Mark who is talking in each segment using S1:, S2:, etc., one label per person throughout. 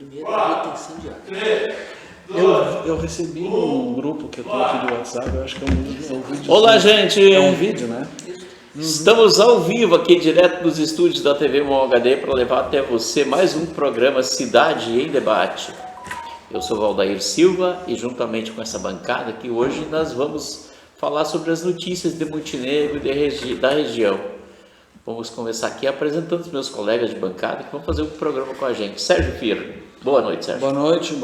S1: Primeiro item incendiário.
S2: Eu recebi um grupo que eu tenho aqui do WhatsApp, eu acho que é um vídeo.
S3: Olá, gente!
S2: É um vídeo, né?
S3: Estamos ao vivo aqui, direto dos estúdios da TV Mol HD, para levar até você mais um programa Cidade em Debate. Eu sou Valdair Silva e juntamente com essa bancada aqui hoje nós vamos falar sobre as notícias de Montenegro e da região. Vamos começar aqui apresentando os meus colegas de bancada que vão fazer um programa com a gente. Sérgio Firmo. Boa noite, Sérgio.
S2: Boa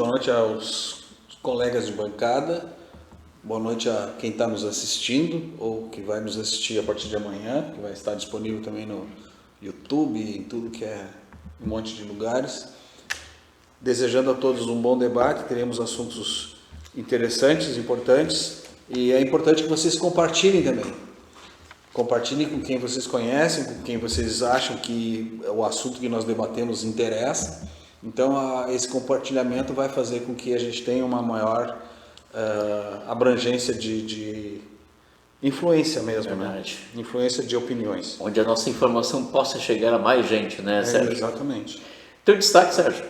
S2: noite aos colegas de bancada. Boa noite a quem está nos assistindo ou que vai nos assistir a partir de amanhã, que vai estar disponível também no YouTube, em tudo que é um monte de lugares. Desejando a todos um bom debate, teremos assuntos interessantes, importantes, e é importante que vocês compartilhem também. Compartilhem com quem vocês conhecem, com quem vocês acham que o assunto que nós debatemos interessa. Então, esse compartilhamento vai fazer com que a gente tenha uma maior abrangência de influência mesmo, né? Influência de opiniões.
S3: Onde a nossa informação possa chegar a mais gente, né, Sérgio?
S2: Exatamente.
S3: Teu destaque, Sérgio?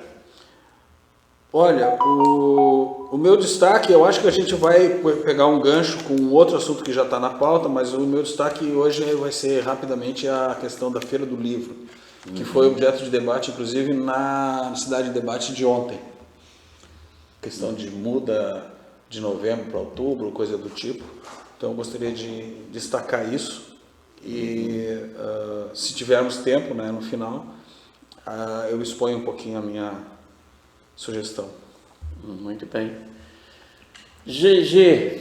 S2: Olha, o meu destaque, eu acho que a gente vai pegar um gancho com outro assunto que já está na pauta, mas o meu destaque hoje vai ser rapidamente a questão da Feira do Livro, que foi objeto de debate, inclusive, na Cidade de Debate de ontem. Questão de muda de novembro para outubro, coisa do tipo. Então, eu gostaria de destacar isso e, se tivermos tempo, né, no final, eu exponho um pouquinho a minha sugestão.
S3: Muito bem. GG.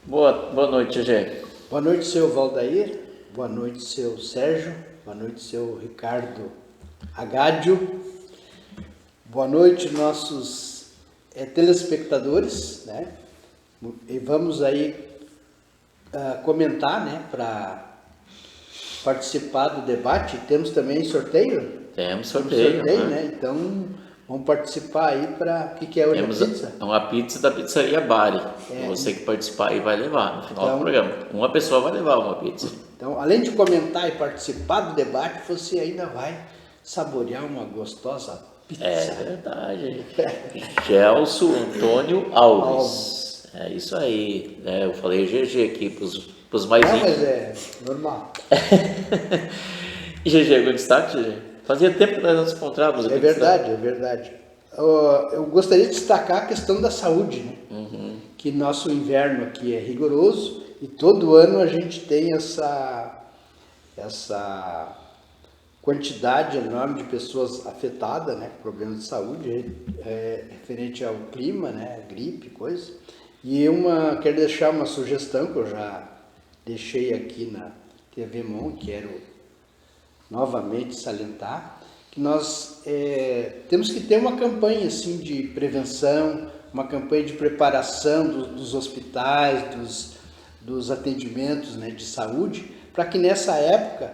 S3: Boa noite, GG.
S1: Boa noite, seu Valdair. Boa noite, seu Sérgio. Boa noite, seu Ricardo Agádio. Boa noite, nossos telespectadores, né? E vamos aí comentar, né, para participar do debate. Temos também sorteio?
S3: Temos sorteio,
S1: né? Então, vamos participar aí para... O que é hoje?
S3: Temos
S1: a pizza?
S3: Uma pizza da pizzaria Bari. Você que participar aí vai levar no final do programa. Uma pessoa vai levar uma pizza.
S1: Então, além de comentar e participar do debate, você ainda vai saborear uma gostosa pizza.
S3: É verdade. Gelson Antônio Alves. É isso aí. Eu falei GG aqui pros mais íntimos.
S1: Não, mas é normal.
S3: E GG, algum destaque, GG? Fazia tempo que nós não nos encontrávamos aqui.
S1: É verdade. Eu gostaria de destacar a questão da saúde, né?
S3: Uhum.
S1: Que nosso inverno aqui é rigoroso e todo ano a gente tem essa quantidade enorme de pessoas afetadas, né, com problemas de saúde, referente ao clima, né, gripe, coisa. E quero deixar uma sugestão que eu já deixei aqui na TV Mon, quero novamente salientar, que nós temos que ter uma campanha assim, de prevenção, uma campanha de preparação dos hospitais, dos atendimentos, né, de saúde, para que nessa época,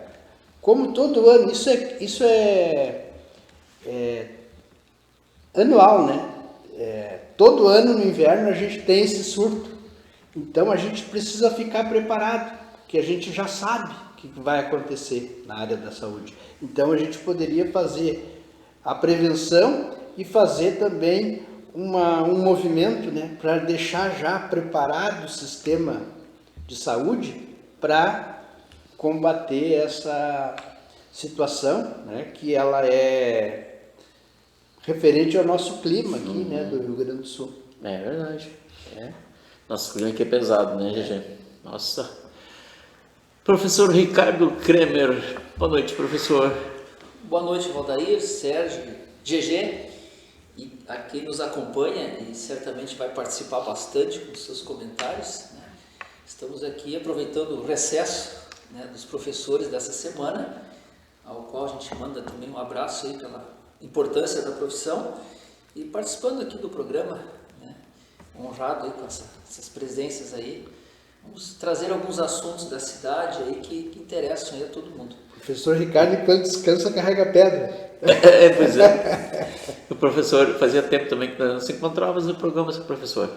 S1: como todo ano, isso é anual, né? Todo ano no inverno a gente tem esse surto, então a gente precisa ficar preparado, porque a gente já sabe o que vai acontecer na área da saúde. Então a gente poderia fazer a prevenção e fazer também um movimento, né, para deixar já preparado o sistema de saúde para combater essa situação, né, que ela é referente ao nosso clima aqui, né, do Rio Grande do Sul.
S3: É verdade. Nosso clima aqui é pesado, né, GG? Nossa. Professor Ricardo Kremer. Boa noite, professor.
S4: Boa noite, Valdair, Sérgio, GG. E a quem nos acompanha e certamente vai participar bastante com seus comentários, né? Estamos aqui aproveitando o recesso, né, dos professores dessa semana, ao qual a gente manda também um abraço aí pela importância da profissão e participando aqui do programa, né, honrado aí com essas presenças aí. Vamos trazer alguns assuntos da cidade aí que interessam aí a todo mundo.
S1: Professor Ricardo, enquanto descansa, carrega pedra.
S3: Pois é. O professor, fazia tempo também que nós não se encontrávamos no programa com o professor.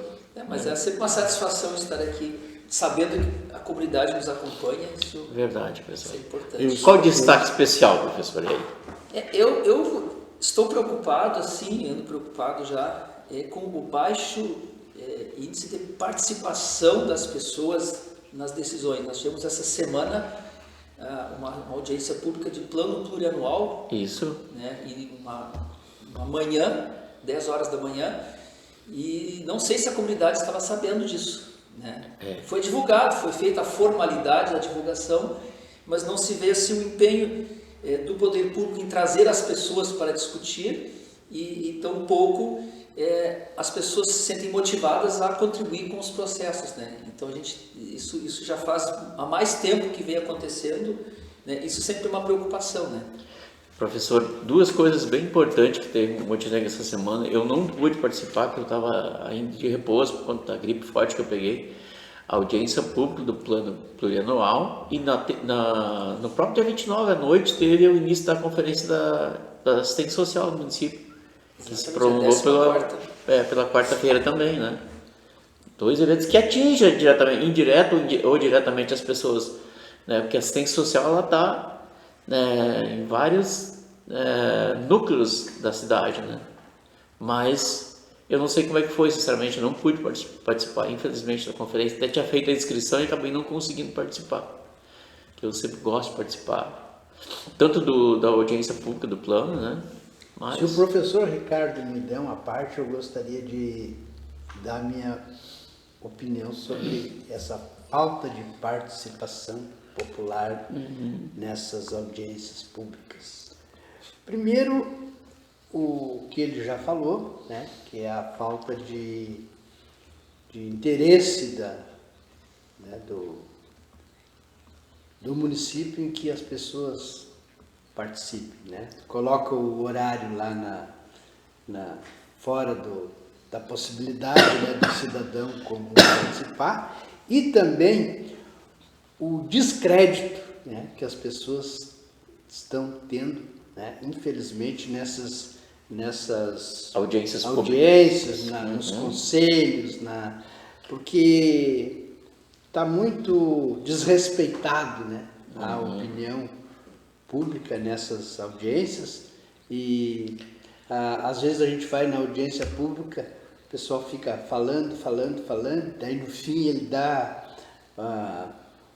S4: Mas é sempre uma satisfação estar aqui, sabendo que a comunidade nos acompanha. Isso
S3: Verdade, professor.
S4: é importante.
S3: Qual o destaque especial, professor?
S4: Eu estou preocupado, assim, ando preocupado já com o baixo índice de participação das pessoas nas decisões. Nós tivemos essa semana uma audiência pública de plano plurianual.
S3: Isso.
S4: Né, e uma manhã, 10 horas da manhã, e não sei se a comunidade estava sabendo disso. Né? Foi divulgado, foi feita a formalidade da divulgação, mas não se vê assim, o empenho do poder público em trazer as pessoas para discutir e tampouco as pessoas se sentem motivadas a contribuir com os processos. Né? Então isso já faz há mais tempo que vem acontecendo, né? Isso sempre é uma preocupação. Né?
S3: Professor, duas coisas bem importantes que teve no Montenegro essa semana. Eu não pude participar porque eu estava ainda de repouso por conta da gripe forte que eu peguei. A audiência pública do plano plurianual e no próprio dia 29 à noite teve o início da conferência da assistência social do município, que se prolongou pela quarta-feira também, né? Dois eventos que atingem diretamente, indireto ou diretamente as pessoas, né? Porque a assistência social ela está em vários núcleos da cidade, né? Mas eu não sei como é que foi, sinceramente, eu não pude participar, infelizmente, da conferência. Até tinha feito a inscrição e acabei não conseguindo participar. Eu sempre gosto de participar, tanto da audiência pública do plano, né? Mas...
S1: Se o professor Ricardo me der uma parte, eu gostaria de dar minha opinião sobre essa falta de participação popular nessas audiências públicas. Primeiro, o que ele já falou, né, que é a falta de interesse do município em que as pessoas participem, né? Coloca o horário lá fora da possibilidade, né, do cidadão comum participar, e também o descrédito, né, que as pessoas estão tendo, né, infelizmente nessas
S3: audiências
S1: nos conselhos, porque está muito desrespeitado, né, a opinião pública nessas audiências, e às vezes a gente vai na audiência pública, o pessoal fica falando, daí no fim ele dá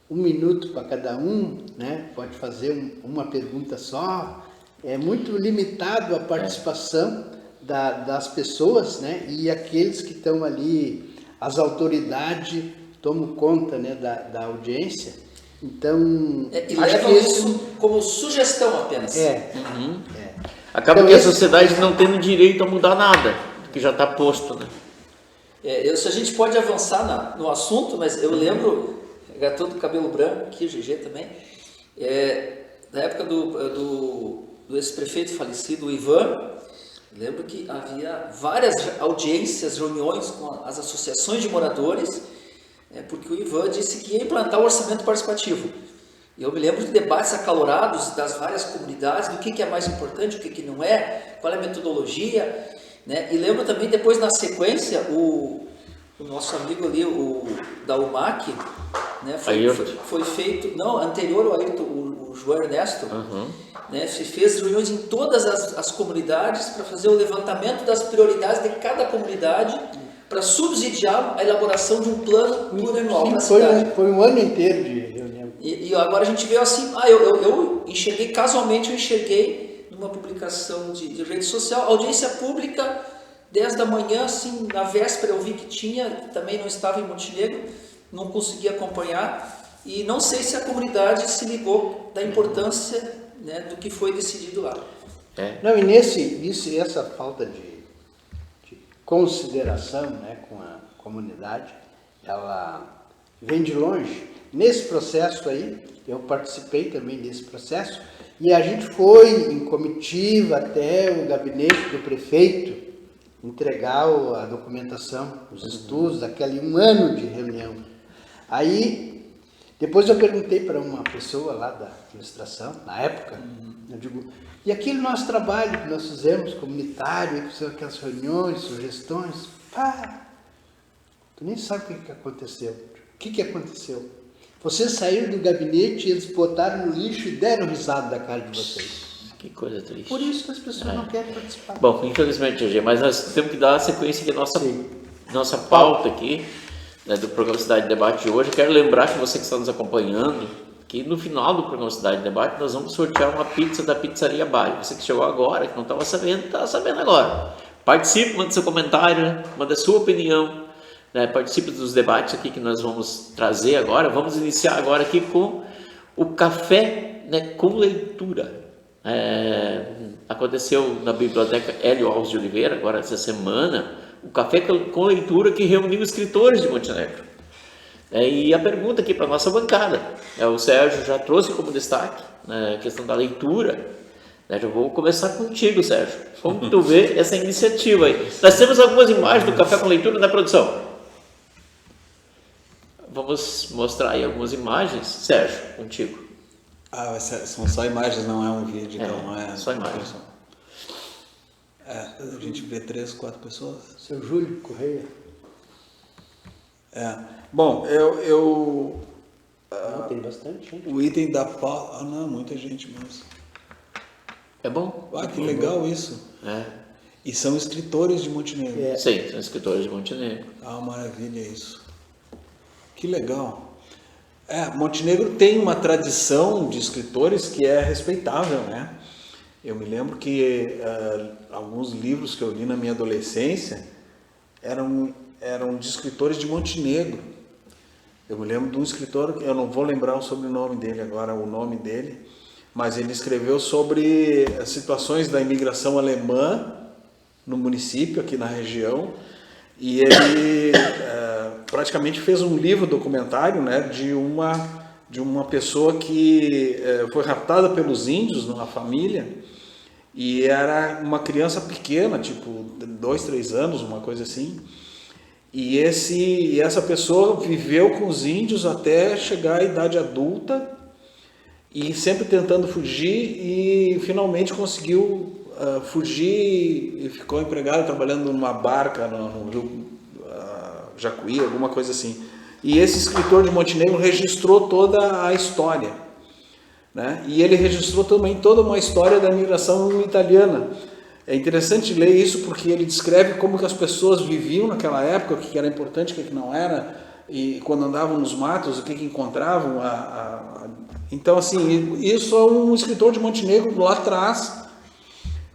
S1: 1 minuto para cada um, né, pode fazer uma pergunta só. É muito limitado a participação das pessoas, né? E aqueles que estão ali, as autoridades tomam conta, né, da audiência. Então,
S4: e levam isso como sugestão apenas.
S3: Acaba então, que a sociedade não tendo direito a mudar nada, que já está posto, né?
S4: Se a gente pode avançar no assunto, mas eu lembro, garoto do cabelo branco, aqui, o GG também, na época do ex-prefeito falecido, o Ivan, lembro que havia várias audiências, reuniões com as associações de moradores, porque o Ivan disse que ia implantar o orçamento participativo. E eu me lembro de debates acalorados das várias comunidades, do que é mais importante, o que não é, qual é a metodologia, né? E lembro também, depois na sequência, o nosso amigo ali, o da UMAC, né, foi feito, não, anterior ao Ayrton, o João Ernesto, né, se fez reuniões em todas as comunidades para fazer o levantamento das prioridades de cada comunidade para subsidiar a elaboração de um plano plurianual para a cidade.
S1: Foi um ano inteiro de reunião.
S4: E agora a gente vê assim, eu enxerguei, casualmente eu enxerguei numa publicação de rede social, audiência pública, 10 da manhã, assim, na véspera eu vi que tinha, também não estava em Montenegro, não consegui acompanhar, e não sei se a comunidade se ligou da importância, né, do que foi decidido lá.
S1: Não, e essa falta de consideração, né, com a comunidade, ela vem de longe. Nesse processo aí, eu participei também desse processo, e a gente foi em comitiva até o gabinete do prefeito entregar a documentação, os estudos, aquele 1 ano de reunião. Aí, depois eu perguntei para uma pessoa lá da administração, na época, eu digo, e aquele nosso trabalho que nós fizemos, comunitário, aquelas reuniões, sugestões, tu nem sabe o que aconteceu. O que aconteceu? Vocês saíram do gabinete, eles botaram no lixo e deram risada da cara de vocês.
S3: Que coisa triste.
S1: Por isso que as pessoas não querem participar.
S3: Bom, infelizmente, GG, mas nós temos que dar a sequência aqui nossa pauta aqui, né, do programa Cidade de Debate de hoje. Eu quero lembrar que você que está nos acompanhando, que no final do programa Cidade de Debate nós vamos sortear uma pizza da Pizzaria Bari. Você que chegou agora, que não estava sabendo, está sabendo agora. Participe, manda seu comentário, manda sua opinião, né, participe dos debates aqui que nós vamos trazer agora. Vamos iniciar agora aqui com o café, né, com leitura. Aconteceu na Biblioteca Hélio Alves de Oliveira, agora essa semana, o café com leitura que reuniu escritores de Montenegro. E a pergunta aqui para a nossa bancada, o Sérgio já trouxe como destaque, né, a questão da leitura. Já vou começar contigo, Sérgio. Como tu vê essa iniciativa aí? Nós temos algumas imagens do café com leitura na produção. Vamos mostrar aí algumas imagens. Sérgio, contigo.
S2: São só imagens, não é um vídeo, então não é...
S3: Só imagens.
S2: A gente vê 3, 4 pessoas.
S1: Seu Júlio Correia.
S2: Bom,
S1: Tem bastante gente.
S2: o item da pauta... não, muita gente mesmo.
S3: É bom?
S2: Que legal isso. E são escritores de Montenegro.
S3: Sim, são escritores de Montenegro.
S2: Maravilha isso. Que legal. Montenegro tem uma tradição de escritores que é respeitável, né? Eu me lembro que alguns livros que eu li na minha adolescência eram de escritores de Montenegro. Eu me lembro de um escritor, eu não vou lembrar o sobrenome dele agora, o nome dele, mas ele escreveu sobre as situações da imigração alemã no município, aqui na região, e ele praticamente fez um livro documentário, né, de uma pessoa que foi raptada pelos índios numa família, e era uma criança pequena, tipo 2, 3 anos, uma coisa assim, e essa pessoa viveu com os índios até chegar à idade adulta, e sempre tentando fugir, e finalmente conseguiu fugir e ficou empregado trabalhando numa barca no rio Jacuí, alguma coisa assim. E esse escritor de Montenegro registrou toda a história, né? E ele registrou também toda uma história da migração italiana. É interessante ler isso porque ele descreve como que as pessoas viviam naquela época, o que era importante, o que não era, e quando andavam nos matos, o que encontravam. Então, assim, isso é um escritor de Montenegro lá atrás.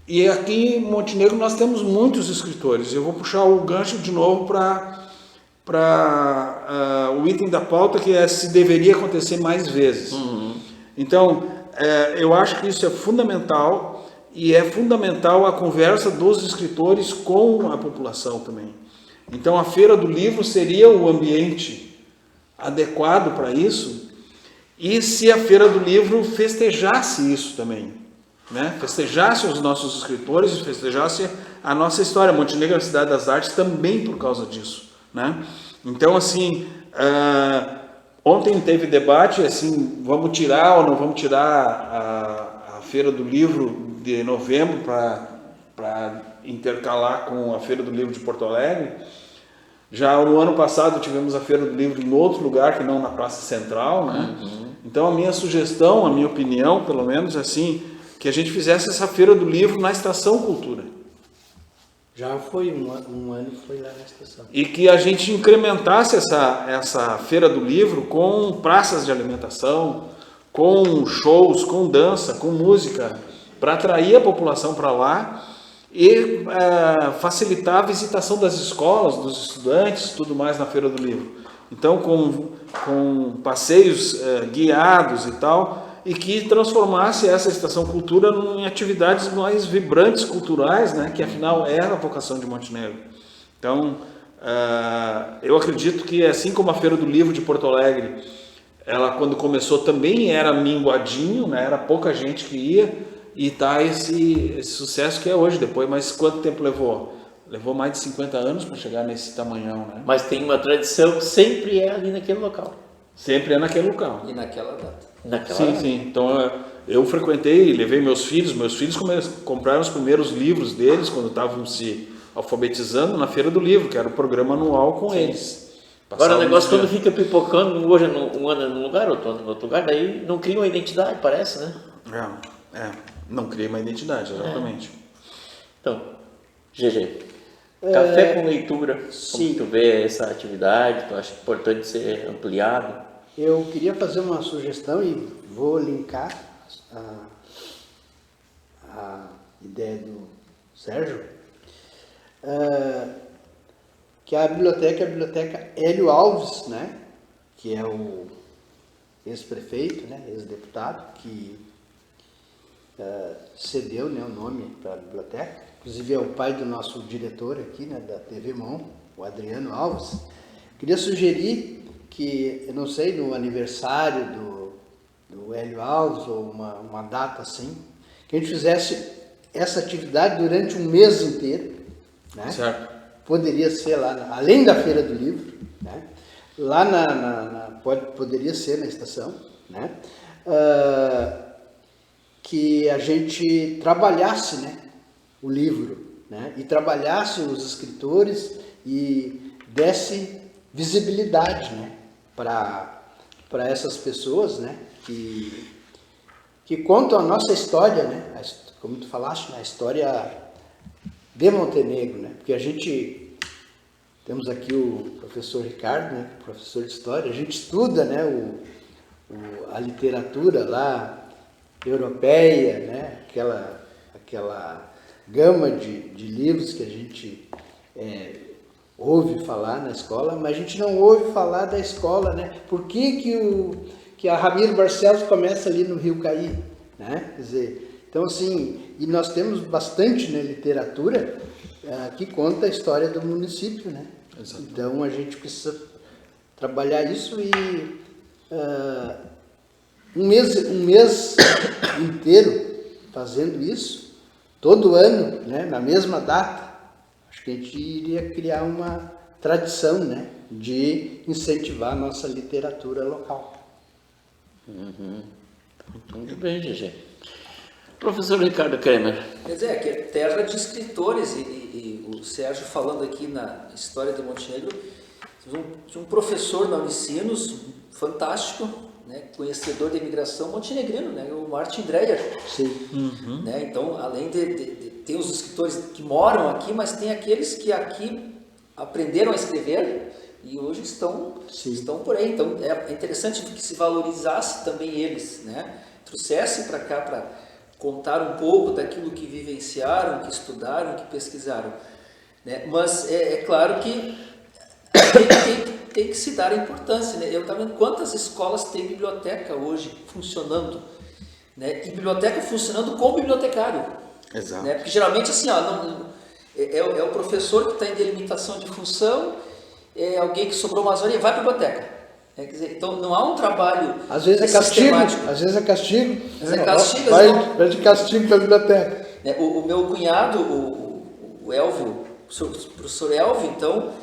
S2: E aqui em Montenegro nós temos muitos escritores. Eu vou puxar o gancho de novo para o item da pauta, que é se deveria acontecer mais vezes. Então, eu acho que isso é fundamental, e é fundamental a conversa dos escritores com a população também. Então, a Feira do Livro seria o ambiente adequado para isso, e se a Feira do Livro festejasse isso também, né? Festejasse os nossos escritores e festejasse a nossa história. Montenegro é a cidade das artes também por causa disso, né? Então, assim, ontem teve debate, assim, vamos tirar ou não vamos tirar a Feira do Livro de novembro para intercalar com a Feira do Livro de Porto Alegre. Já no ano passado tivemos a Feira do Livro em outro lugar que não na Praça Central, né? Então, a minha sugestão, a minha opinião, pelo menos, assim, que a gente fizesse essa Feira do Livro na Estação Cultura.
S1: Já foi um ano, foi lá na estação.
S2: E que a gente incrementasse essa Feira do Livro com praças de alimentação, com shows, com dança, com música, para atrair a população para lá e facilitar a visitação das escolas, dos estudantes, tudo mais na Feira do Livro. Então, com passeios guiados e tal, e que transformasse essa Estação Cultura em atividades mais vibrantes culturais, né, que afinal é a vocação de Montenegro. Então, eu acredito que, assim como a Feira do Livro de Porto Alegre, ela quando começou também era minguadinho, né, era pouca gente que ia, e tá esse sucesso que é hoje. Depois, mas quanto tempo levou? Levou mais de 50 anos para chegar nesse tamanhão, né?
S3: Mas tem uma tradição, sempre é ali naquele local.
S2: Sempre é naquele local.
S4: E naquela data.
S2: Sim. Então, eu frequentei, levei meus filhos compraram os primeiros livros deles quando estavam se alfabetizando na Feira do Livro, que era o programa anual com eles.
S3: Agora o negócio quando fica pipocando, hoje um ano num lugar, outro ano em outro lugar, daí não cria uma identidade, parece, né?
S2: Não cria uma identidade, exatamente.
S3: Então, GG, café com leitura,
S1: sim.
S3: como tu vê essa atividade, tu acha importante ser ampliado?
S1: Eu queria fazer uma sugestão e vou linkar a ideia do Sérgio, que a biblioteca Hélio Alves, né, que é o ex-prefeito, né, ex-deputado, que cedeu, né, o nome para a biblioteca, inclusive é o pai do nosso diretor aqui, né, da TV Mon, o Adriano Alves. Queria sugerir que, eu não sei, no aniversário do Hélio Alves, ou uma data assim, que a gente fizesse essa atividade durante um mês inteiro, né?
S2: Certo.
S1: Poderia ser lá, além da Feira do Livro, né? Lá poderia ser na estação, né? Que a gente trabalhasse, né, o livro, né? E trabalhasse os escritores e desse visibilidade, né, para essas pessoas, né, que contam a nossa história, né, como tu falaste, a história de Montenegro, né, porque temos aqui o professor Ricardo, né, professor de história, a gente estuda, né, a literatura lá europeia, né, aquela gama de livros que a gente ouve falar na escola, mas a gente não ouve falar da escola, né? Por que a Ramiro Barcelos começa ali no Rio Caí, né? Quer dizer, então assim, e nós temos bastante, né, literatura que conta a história do município, né? Exato. Então a gente precisa trabalhar isso e um mês inteiro fazendo isso, todo ano, né, na mesma data. Acho que a gente iria criar uma tradição, né, de incentivar a nossa literatura local.
S3: Uhum. Muito bem, GG. Professor Ricardo Kremer.
S4: Quer dizer, que é terra de escritores, e o Sérgio falando aqui na história de Montenegro, de um professor na Unicinos, fantástico, né, conhecedor da imigração montenegrino, né, o Martin Dreyer.
S1: Sim.
S3: Uhum.
S4: Né, então, além de ter os escritores que moram aqui, mas tem aqueles que aqui aprenderam a escrever e hoje estão por aí. Então, é interessante que se valorizasse também eles, né, trouxessem para cá para contar um pouco daquilo que vivenciaram, que estudaram, que pesquisaram. Né? Mas é claro que tem que se dar a importância. Né? Eu estava vendo quantas escolas tem biblioteca hoje funcionando, né? E biblioteca funcionando com bibliotecário.
S2: Exato.
S4: Né? Porque geralmente assim, é o professor que está em delimitação de função, é alguém que sobrou umas horas e vai para a biblioteca. Quer dizer, então não há um trabalho
S1: às vezes é castigo, às vezes é castigo. Vai de castigo para a biblioteca.
S4: O meu cunhado, o Elvio, o professor Elvio, então,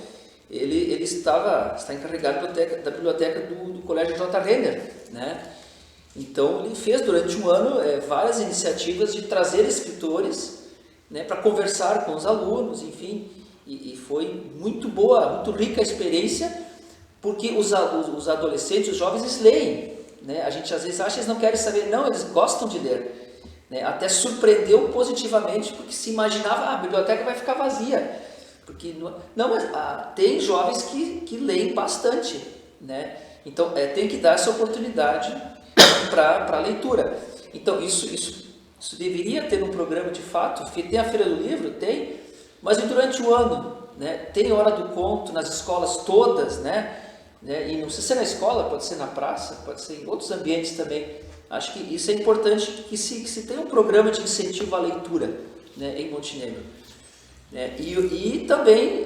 S4: ele está encarregado da biblioteca do Colégio J. Renner, né? Então, ele fez durante um ano várias iniciativas de trazer escritores, né, para conversar com os alunos, enfim, e foi muito boa, muito rica a experiência, porque os adolescentes, os jovens, eles leem, né? A gente às vezes acha que eles não querem saber, não, eles gostam de ler, né? Até surpreendeu positivamente, porque se imaginava, a biblioteca vai ficar vazia, porque não, mas tem jovens que leem bastante, né? Então tem que dar essa oportunidade para a leitura. Então isso deveria ter um programa de fato. Tem a Feira do Livro, tem, mas durante o ano, né, tem Hora do Conto nas escolas todas, né? E não precisa ser na escola, pode ser na praça, pode ser em outros ambientes também. Acho que isso é importante, que se tenha um programa de incentivo à leitura, né, em Montenegro. E também,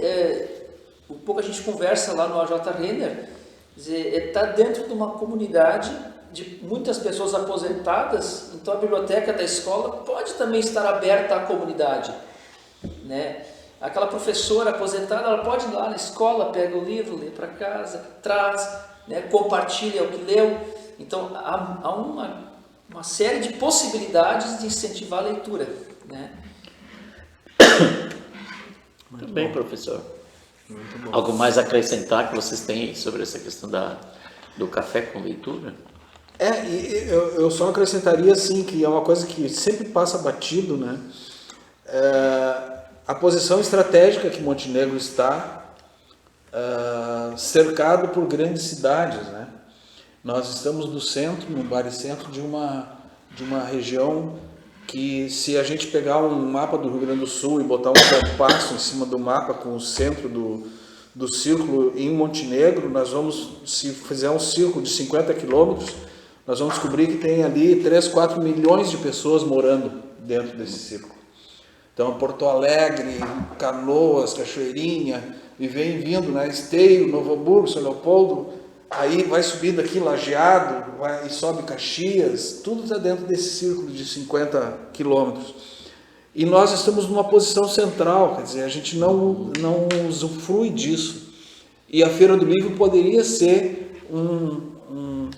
S4: um pouco a gente conversa lá no AJ Renner, está dentro de uma comunidade de muitas pessoas aposentadas, então a biblioteca da escola pode também estar aberta à comunidade, né? Aquela professora aposentada, ela pode ir lá na escola, pega o livro, lê para casa, traz, né, compartilha o que leu. Então há uma série de possibilidades de incentivar a leitura, né?
S3: Muito bem, professor. Muito bom. Algo mais a acrescentar que vocês têm sobre essa questão do café com leitura?
S2: E eu só acrescentaria assim que é uma coisa que sempre passa batido, né? A posição estratégica que Montenegro está, cercado por grandes cidades, né? Nós estamos no centro, no baricentro de uma região que, se a gente pegar um mapa do Rio Grande do Sul e botar um compasso em cima do mapa com o centro do círculo em Montenegro, nós vamos, se fizer um círculo de 50 quilômetros, nós vamos descobrir que tem ali 3, 4 milhões de pessoas morando dentro desse círculo. Então, Porto Alegre, Canoas, Cachoeirinha, e vem vindo, né? Esteio, Novo Hamburgo, São Leopoldo, aí vai subindo aqui Lajeado, e sobe Caxias, tudo está dentro desse círculo de 50 quilômetros. E nós estamos numa posição central, quer dizer, a gente não usufrui disso. E a Feira do Livro poderia ser um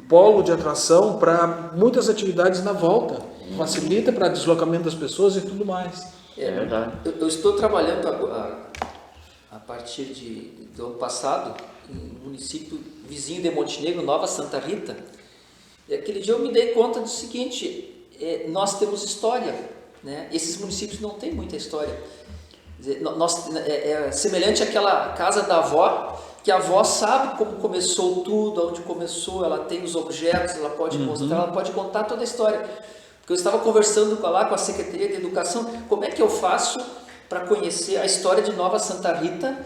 S2: polo de atração para muitas atividades na volta. Facilita para deslocamento das pessoas e tudo mais.
S3: É verdade.
S4: Eu estou trabalhando a partir do ano passado em um município vizinho de Montenegro, Nova Santa Rita. E aquele dia eu me dei conta do seguinte: nós temos história, né? Esses municípios não têm muita história. Quer dizer, é semelhante àquela casa da avó, que a avó sabe como começou tudo, onde começou, ela tem os objetos, ela pode mostrar, ela pode contar toda a história. Porque eu estava conversando com a Secretaria de Educação, como é que eu faço para conhecer a história de Nova Santa Rita?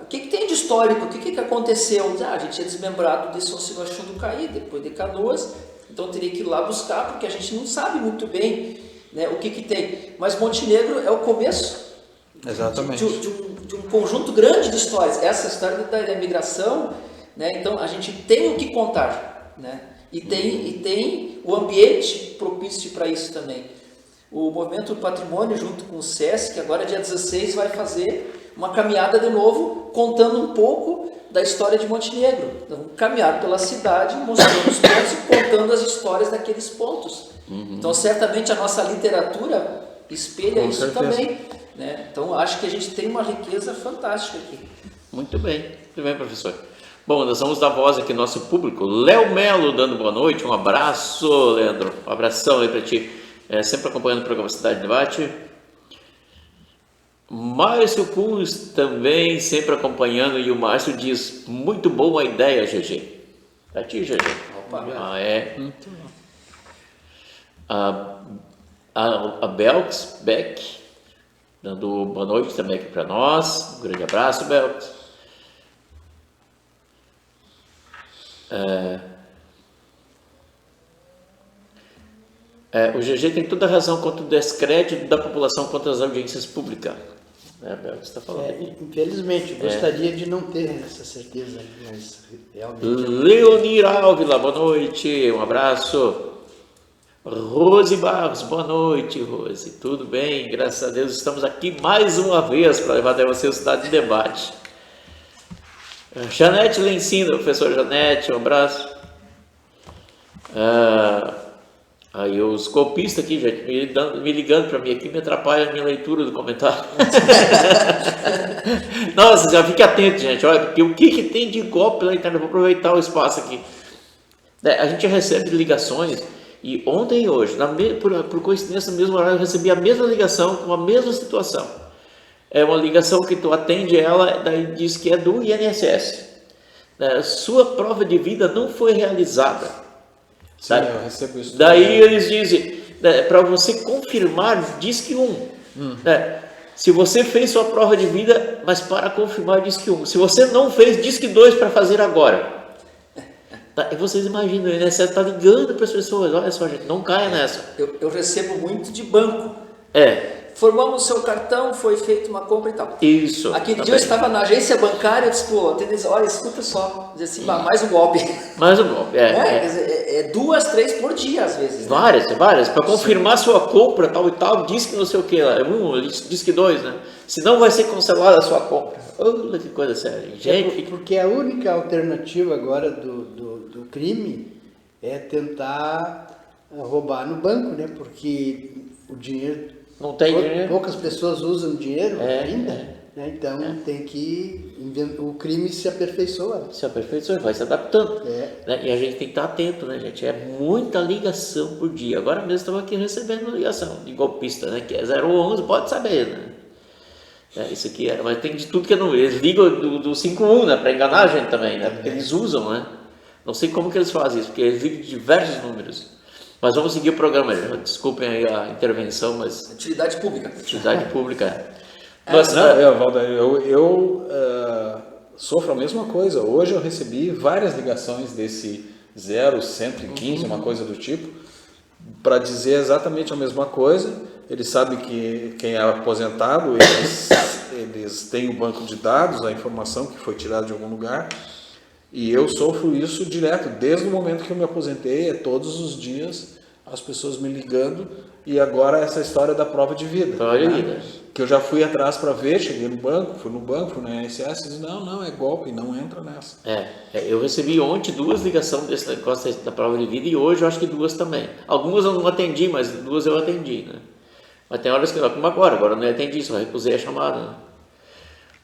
S4: O que tem de histórico? O que aconteceu? A gente é desmembrado de São Sebastião do Caí, depois de Canoas, então teria que ir lá buscar, porque a gente não sabe muito bem, né, o que tem. Mas Montenegro é o começo.
S2: Exatamente.
S4: De um conjunto grande de histórias. Essa história da imigração, né, então a gente tem o que contar, né? E tem o ambiente propício para isso também. O Movimento do Patrimônio, junto com o SESC, agora dia 16, vai fazer uma caminhada de novo, contando um pouco da história de Montenegro. Então, caminhar pela cidade, mostrando os pontos e contando as histórias daqueles pontos. Então, certamente a nossa literatura espelha
S2: Com
S4: isso
S2: certeza.
S4: também, né? Então, acho que a gente tem uma riqueza fantástica aqui.
S3: Muito bem, professor. Bom, nós vamos dar voz aqui ao nosso público. Léo Melo dando boa noite, um abraço, Leandro, um abração aí para ti, sempre acompanhando o programa Cidade Debate. Márcio Cus também sempre acompanhando, e o Márcio diz, muito boa a ideia, GG. Para ti, GG.
S4: Opa,
S3: Muito bom. A Belks Beck dando boa noite também aqui para nós, um grande abraço, Belks. O GG tem toda a razão quanto ao descrédito da população contra as audiências públicas. Você está falando aqui.
S1: Infelizmente, gostaria de não ter essa certeza, mas realmente...
S3: Leonir Ávila, boa noite, um abraço. Rose Barros, boa noite, Rose. Tudo bem? Graças a Deus estamos aqui mais uma vez para levar até você o Cidade de Debate. Janete Lencina, professor Janete, um abraço. Aí os golpistas aqui, gente, me ligando para mim aqui, me atrapalha a minha leitura do comentário. Nossa, já fique atento, gente, olha, porque o que tem de golpe pela internet? Vou aproveitar o espaço aqui. A gente recebe ligações, e ontem e hoje, por coincidência, no mesmo horário, eu recebi a mesma ligação, com a mesma situação. É uma ligação que tu atende ela, daí diz que é do INSS. Sua prova de vida não foi realizada.
S2: Sim, eu recebo isso.
S3: Daí eles dizem, para você confirmar, diz que 1. Se você fez sua prova de vida, mas para confirmar, diz que 1. Se você não fez, diz que 2 para fazer agora. E vocês imaginam, o INSS está ligando para as pessoas, olha só, gente, não caia nessa.
S4: Eu recebo muito de banco. Formamos o seu cartão, foi feita uma compra e tal.
S3: Isso.
S4: Aquele dia eu estava na agência bancária, eu disse, olha, escuta só, diz assim, mais um golpe.
S3: Mais um golpe,
S4: Quer dizer, 2, 3 por dia, às vezes.
S3: Várias, para confirmar sua compra, tal e tal, diz que não sei o que, diz que 2, né? Senão vai ser cancelada a sua compra. Olha que coisa séria, gente.
S1: Porque a única alternativa agora do crime é tentar roubar no banco, né? Porque o dinheiro...
S3: Não tem dinheiro.
S1: Poucas pessoas usam dinheiro ainda. Então tem que o crime se aperfeiçoa.
S3: Se aperfeiçoa, vai se adaptando. Né? E a gente tem que estar atento, né, gente? É muita ligação por dia. Agora mesmo estamos aqui recebendo ligação de golpista, né? Que é 011, pode saber, né? Isso aqui mas tem de tudo que não. Eles ligam do 51, né? Para enganar a gente também, né? Porque eles usam, né? Não sei como que eles fazem isso, porque eles ligam de diversos números. Mas vamos seguir o programa. Desculpem aí a intervenção, mas.
S4: Utilidade pública.
S3: Utilidade pública.
S2: Valdair, eu sofro a mesma coisa. Hoje eu recebi várias ligações desse 0115, uma coisa do tipo, para dizer exatamente a mesma coisa. Eles sabem que quem é aposentado, eles têm o banco de dados, a informação que foi tirada de algum lugar, e eu sofro isso direto, desde o momento que eu me aposentei, todos os dias as pessoas me ligando, e agora essa história da prova de vida. Que eu já fui atrás para ver, cheguei no banco, fui no INSS, e disse, não, é golpe, não entra nessa.
S3: Eu recebi ontem 2 ligações desse negócio da prova de vida, e hoje eu acho que 2 também. Algumas eu não atendi, mas 2 eu atendi, né? Mas tem horas que não, como agora eu não atendi, só recusei a chamada, né?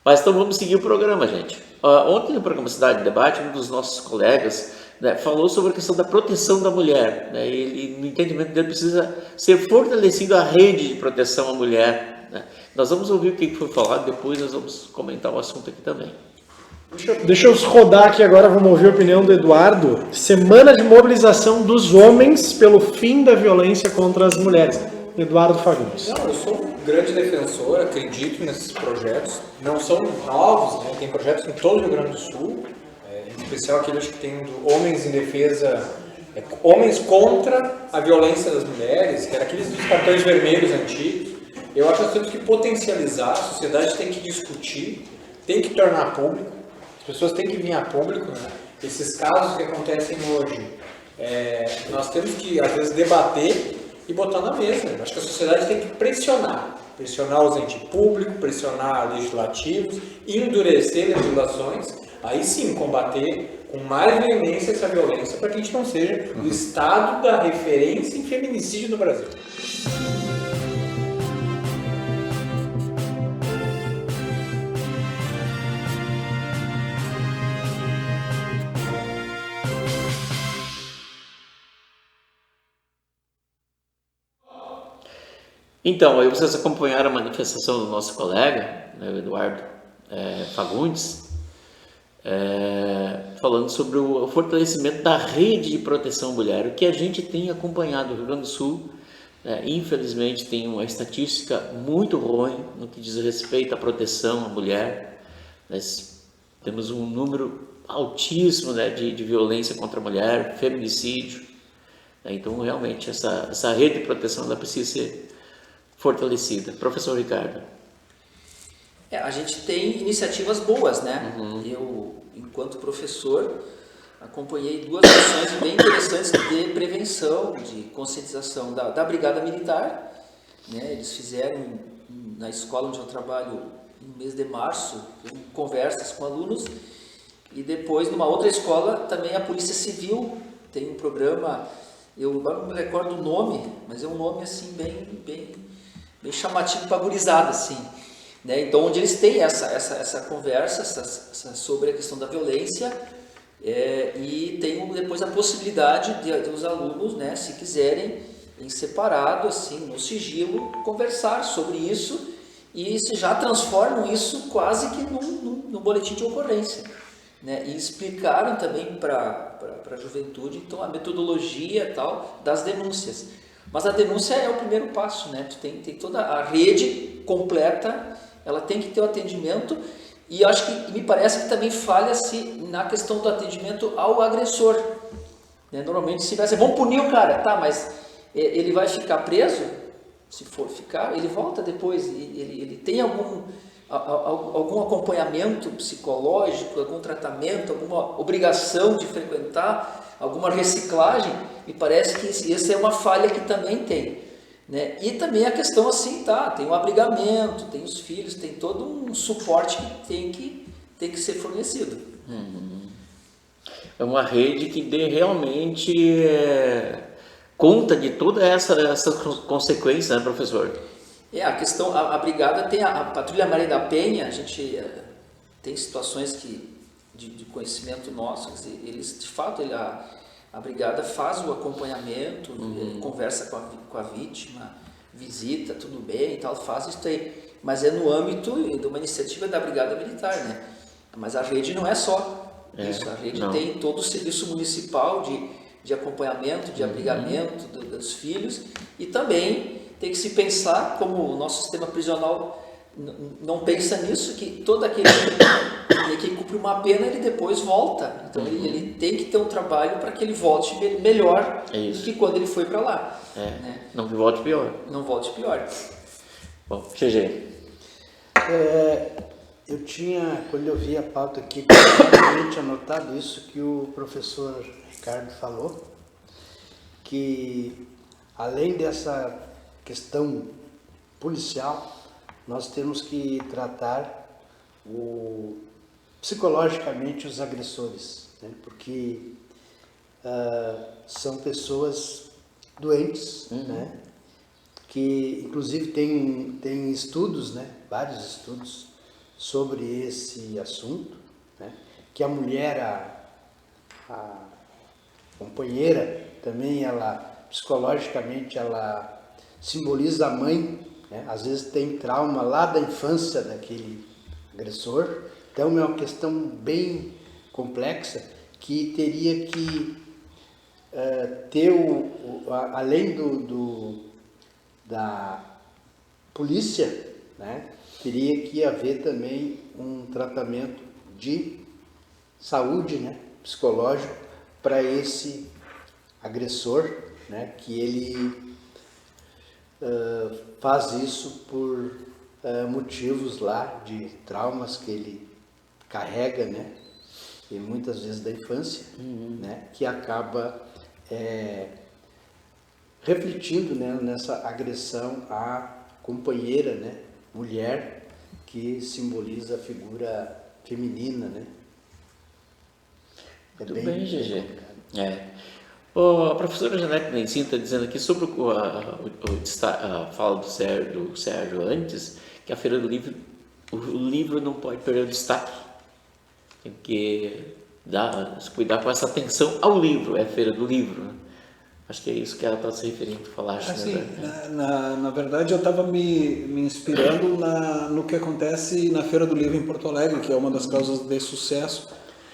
S3: Mas então vamos seguir o programa, gente. Ontem no programa Cidade Debate, um dos nossos colegas, né, falou sobre a questão da proteção da mulher, né? Ele, no entendimento dele, precisa ser fortalecida a rede de proteção à mulher, né? Nós vamos ouvir o que foi falado, depois nós vamos comentar o assunto aqui também.
S5: Deixa eu rodar aqui agora, vamos ouvir a opinião do Eduardo. Semana de mobilização dos homens pelo fim da violência contra as mulheres. Eduardo Fagundes.
S6: Não, eu sou um grande defensor, acredito nesses projetos. Não são novos, né? Tem projetos em todo o Rio Grande do Sul, em especial aqueles que tem do Homens em Defesa, Homens contra a Violência das Mulheres, que era aqueles dos cartões vermelhos antigos. Eu acho que nós temos que potencializar, a sociedade tem que discutir, tem que tornar público, as pessoas têm que vir a público, né? Esses casos que acontecem hoje, nós temos que, às vezes, debater e botar na mesa. Eu acho que a sociedade tem que pressionar os entes públicos, pressionar legislativos, endurecer legislações, aí sim combater com mais veemência essa violência para que a gente não seja o estado da referência em feminicídio no Brasil.
S3: Então, aí vocês acompanharam a manifestação do nosso colega, né, o Eduardo Fagundes, falando sobre o fortalecimento da rede de proteção à mulher. O que a gente tem acompanhado no Rio Grande do Sul, infelizmente, tem uma estatística muito ruim no que diz respeito à proteção à mulher. Nós temos um número altíssimo, né, de violência contra a mulher, feminicídio. Então, realmente, essa rede de proteção ela precisa ser fortalecida. Professor Ricardo.
S4: A gente tem iniciativas boas, né? Eu, enquanto professor, acompanhei 2 ações bem interessantes de prevenção, de conscientização da Brigada Militar, né? Eles fizeram na escola onde eu trabalho no mês de março, conversas com alunos, e depois numa outra escola também a Polícia Civil tem um programa, eu não me recordo o nome, mas é um nome assim bem chamativo para gurizada, assim, né? Então, onde eles têm essa conversa sobre a questão da violência, e tem depois a possibilidade de os alunos, né, se quiserem, em separado, assim, no sigilo, conversar sobre isso, e se já transformam isso quase que num boletim de ocorrência, né? E explicaram também para a juventude, então, a metodologia tal das denúncias. Mas a denúncia é o primeiro passo, né? Tu tem toda a rede completa, ela tem que ter o atendimento, e eu acho que me parece que também falha-se na questão do atendimento ao agressor, né? Normalmente se vai dizer, vamos punir o cara, tá, mas ele vai ficar preso? Se for ficar, ele volta depois, ele tem algum acompanhamento psicológico, algum tratamento, alguma obrigação de frequentar, alguma reciclagem. Me parece que essa é uma falha que também tem, né? E também a questão assim, tem o abrigamento, tem os filhos, tem todo um suporte que tem que ser fornecido.
S3: É uma rede que dê realmente conta de toda essa consequência, né, professor?
S4: A questão, a brigada tem a Patrulha Maria da Penha, a gente tem situações de conhecimento nosso, quer dizer, eles, de fato, a brigada faz o acompanhamento, conversa com a vítima, visita, tudo bem e tal, faz isso aí. Mas é no âmbito de uma iniciativa da Brigada Militar, né? Mas a rede não é só isso, a rede tem todo o serviço municipal de acompanhamento, de abrigamento dos filhos, e também tem que se pensar, como o nosso sistema prisional não pensa nisso, que todo aquele que cumpre uma pena, ele depois volta. Então ele tem que ter um trabalho para que ele volte melhor do que quando ele foi para lá. Né?
S3: Não volte pior.
S4: Não volte pior.
S3: Bom, GG.
S1: Eu tinha, quando eu vi a pauta aqui, claramente anotado isso que o professor Ricardo falou, que além dessa questão policial, nós temos que tratar psicologicamente os agressores, né? Porque são pessoas doentes, né? Que inclusive tem estudos, né? Vários estudos sobre esse assunto, né? Que a mulher, a companheira, também psicologicamente ela simboliza a mãe, né? Às vezes tem trauma lá da infância daquele agressor, então é uma questão bem complexa que teria que ter além da polícia, né? Teria que haver também um tratamento de saúde, né? Psicológico para esse agressor, né? Que ele faz isso por motivos lá de traumas que ele carrega, né? E muitas vezes da infância, né? Que acaba refletindo, né? Nessa agressão à companheira, né? Mulher, que simboliza a figura feminina, né?
S3: Muito bem, GG. A professora Janete Nencin está dizendo aqui sobre a fala do Sérgio antes, que a Feira do Livro, o livro não pode perder o destaque. Tem que cuidar com essa atenção ao livro, é a Feira do Livro. Né? Acho que é isso que ela está se referindo, falaste.
S2: Assim,
S3: né?
S2: na verdade, eu estava me inspirando no que acontece na Feira do Livro em Porto Alegre, que é uma das causas de sucesso.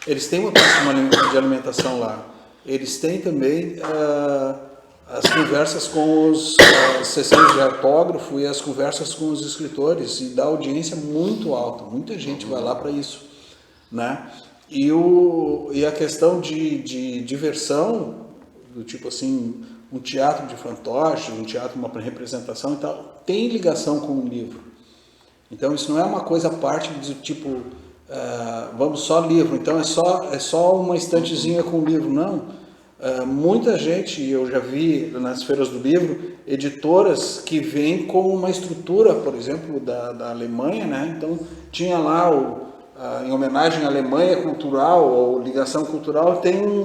S2: Eles têm uma praça de alimentação lá. Eles têm também as conversas com as sessões de autógrafo e as conversas com os escritores, e dá audiência muito alta. Muita gente vai lá para isso, né? E a questão de diversão, do tipo assim, um teatro de fantoche, um teatro, uma representação e tal, tem ligação com o livro. Então isso não é uma coisa à parte do tipo, vamos só livro, então é só uma estantezinha com livro, não. Muita gente, eu já vi nas feiras do livro, editoras que vêm com uma estrutura, por exemplo, da Alemanha, né? Então tinha lá em homenagem à Alemanha cultural ou ligação cultural,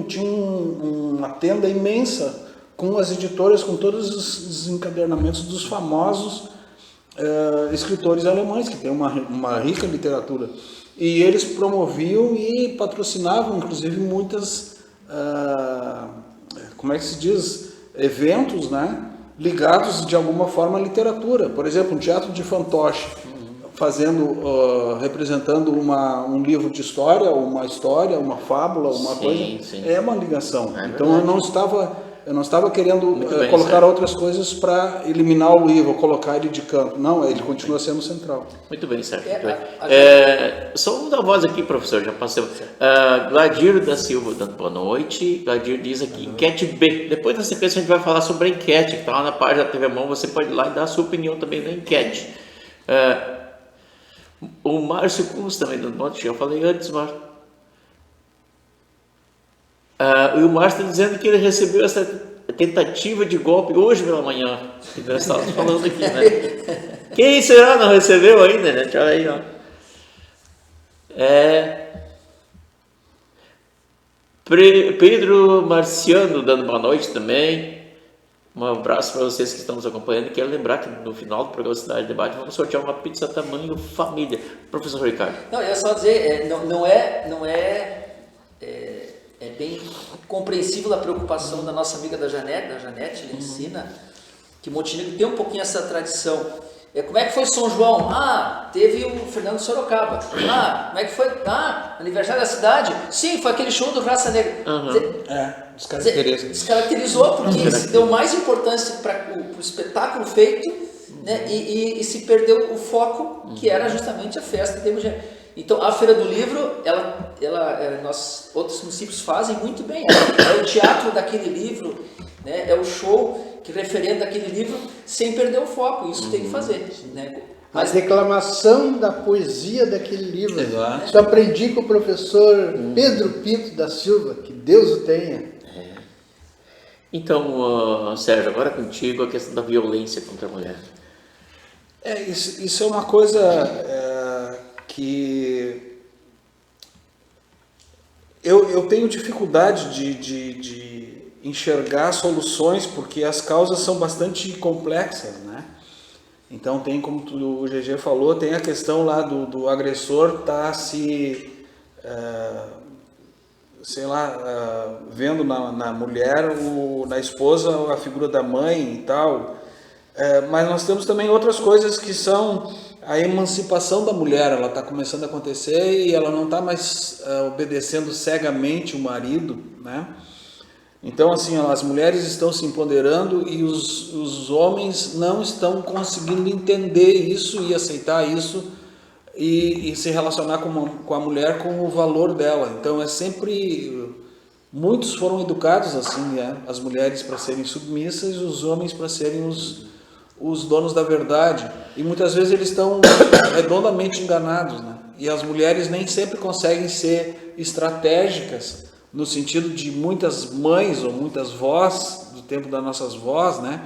S2: tinha uma tenda imensa com as editoras, com todos os encadernamentos dos famosos escritores alemães, que tem uma rica literatura. E eles promoviam e patrocinavam, inclusive, muitas, como é que se diz, eventos, né, ligados de alguma forma à literatura. Por exemplo, um teatro de fantoche, representando um livro de história, uma fábula, uma coisa,
S3: sim.
S2: É uma ligação. Então eu não estava querendo colocar
S3: certo.
S2: outras coisas para eliminar o livro, colocar ele de canto. Não, ele continua sendo central.
S3: Muito bem, Sérgio. Só vou dar voz aqui, professor, já passei. Gladir da Silva dando boa noite. Gladir diz aqui, enquete B. Depois da sequência a gente vai falar sobre a enquete, que está lá na página da TV Mão, você pode ir lá e dar a sua opinião também na enquete. O Márcio Kunz também dando boa noite, já falei antes, Márcio. E o Márcio está dizendo que ele recebeu essa tentativa de golpe hoje pela manhã, que nós estávamos falando aqui, né? Quem será não recebeu ainda, né? Olha aí, ó. Pedro Marciano dando boa noite também. Um abraço para vocês que estão nos acompanhando. E quero lembrar que no final do programa Cidade Debate vamos sortear uma pizza tamanho família. Professor Ricardo.
S4: Não, eu ia só dizer, é bem compreensível a preocupação da nossa amiga da Janete, ela ensina que Montenegro tem um pouquinho essa tradição. Como é que foi São João? Teve o Fernando Sorocaba. Como é que foi? Aniversário da cidade? Sim, foi aquele show do Raça Negra. Descaracterizou, porque se deu mais importância para o espetáculo feito, né, e se perdeu o foco, que era justamente a festa de Mogi. Então, a Feira do Livro, nós, outros municípios fazem muito bem. É o teatro daquele livro, né, é o show que referenda aquele livro sem perder o foco. Isso tem que fazer, né?
S1: Mas a declamação da poesia daquele livro.
S2: Exato.
S1: Isso eu aprendi com o professor Pedro Pinto da Silva, que Deus o tenha.
S3: Então, Sérgio, agora contigo a questão da violência contra a mulher.
S2: Isso é uma coisa que eu tenho dificuldade de enxergar soluções, porque as causas são bastante complexas, né? Então tem, como o GG falou, tem a questão lá do agressor estar vendo na mulher, na esposa, a figura da mãe e tal. Mas nós temos também outras coisas que são a emancipação da mulher. Ela está começando a acontecer e ela não está mais obedecendo cegamente o marido, né? Então, assim, as mulheres estão se empoderando e os homens não estão conseguindo entender isso e aceitar isso e se relacionar com a mulher com o valor dela. Então, muitos foram educados assim, né? As mulheres para serem submissas e os homens para serem os donos da verdade. E muitas vezes eles estão redondamente enganados, né? E as mulheres nem sempre conseguem ser estratégicas, no sentido de muitas mães ou muitas vós, do tempo das nossas vós, né?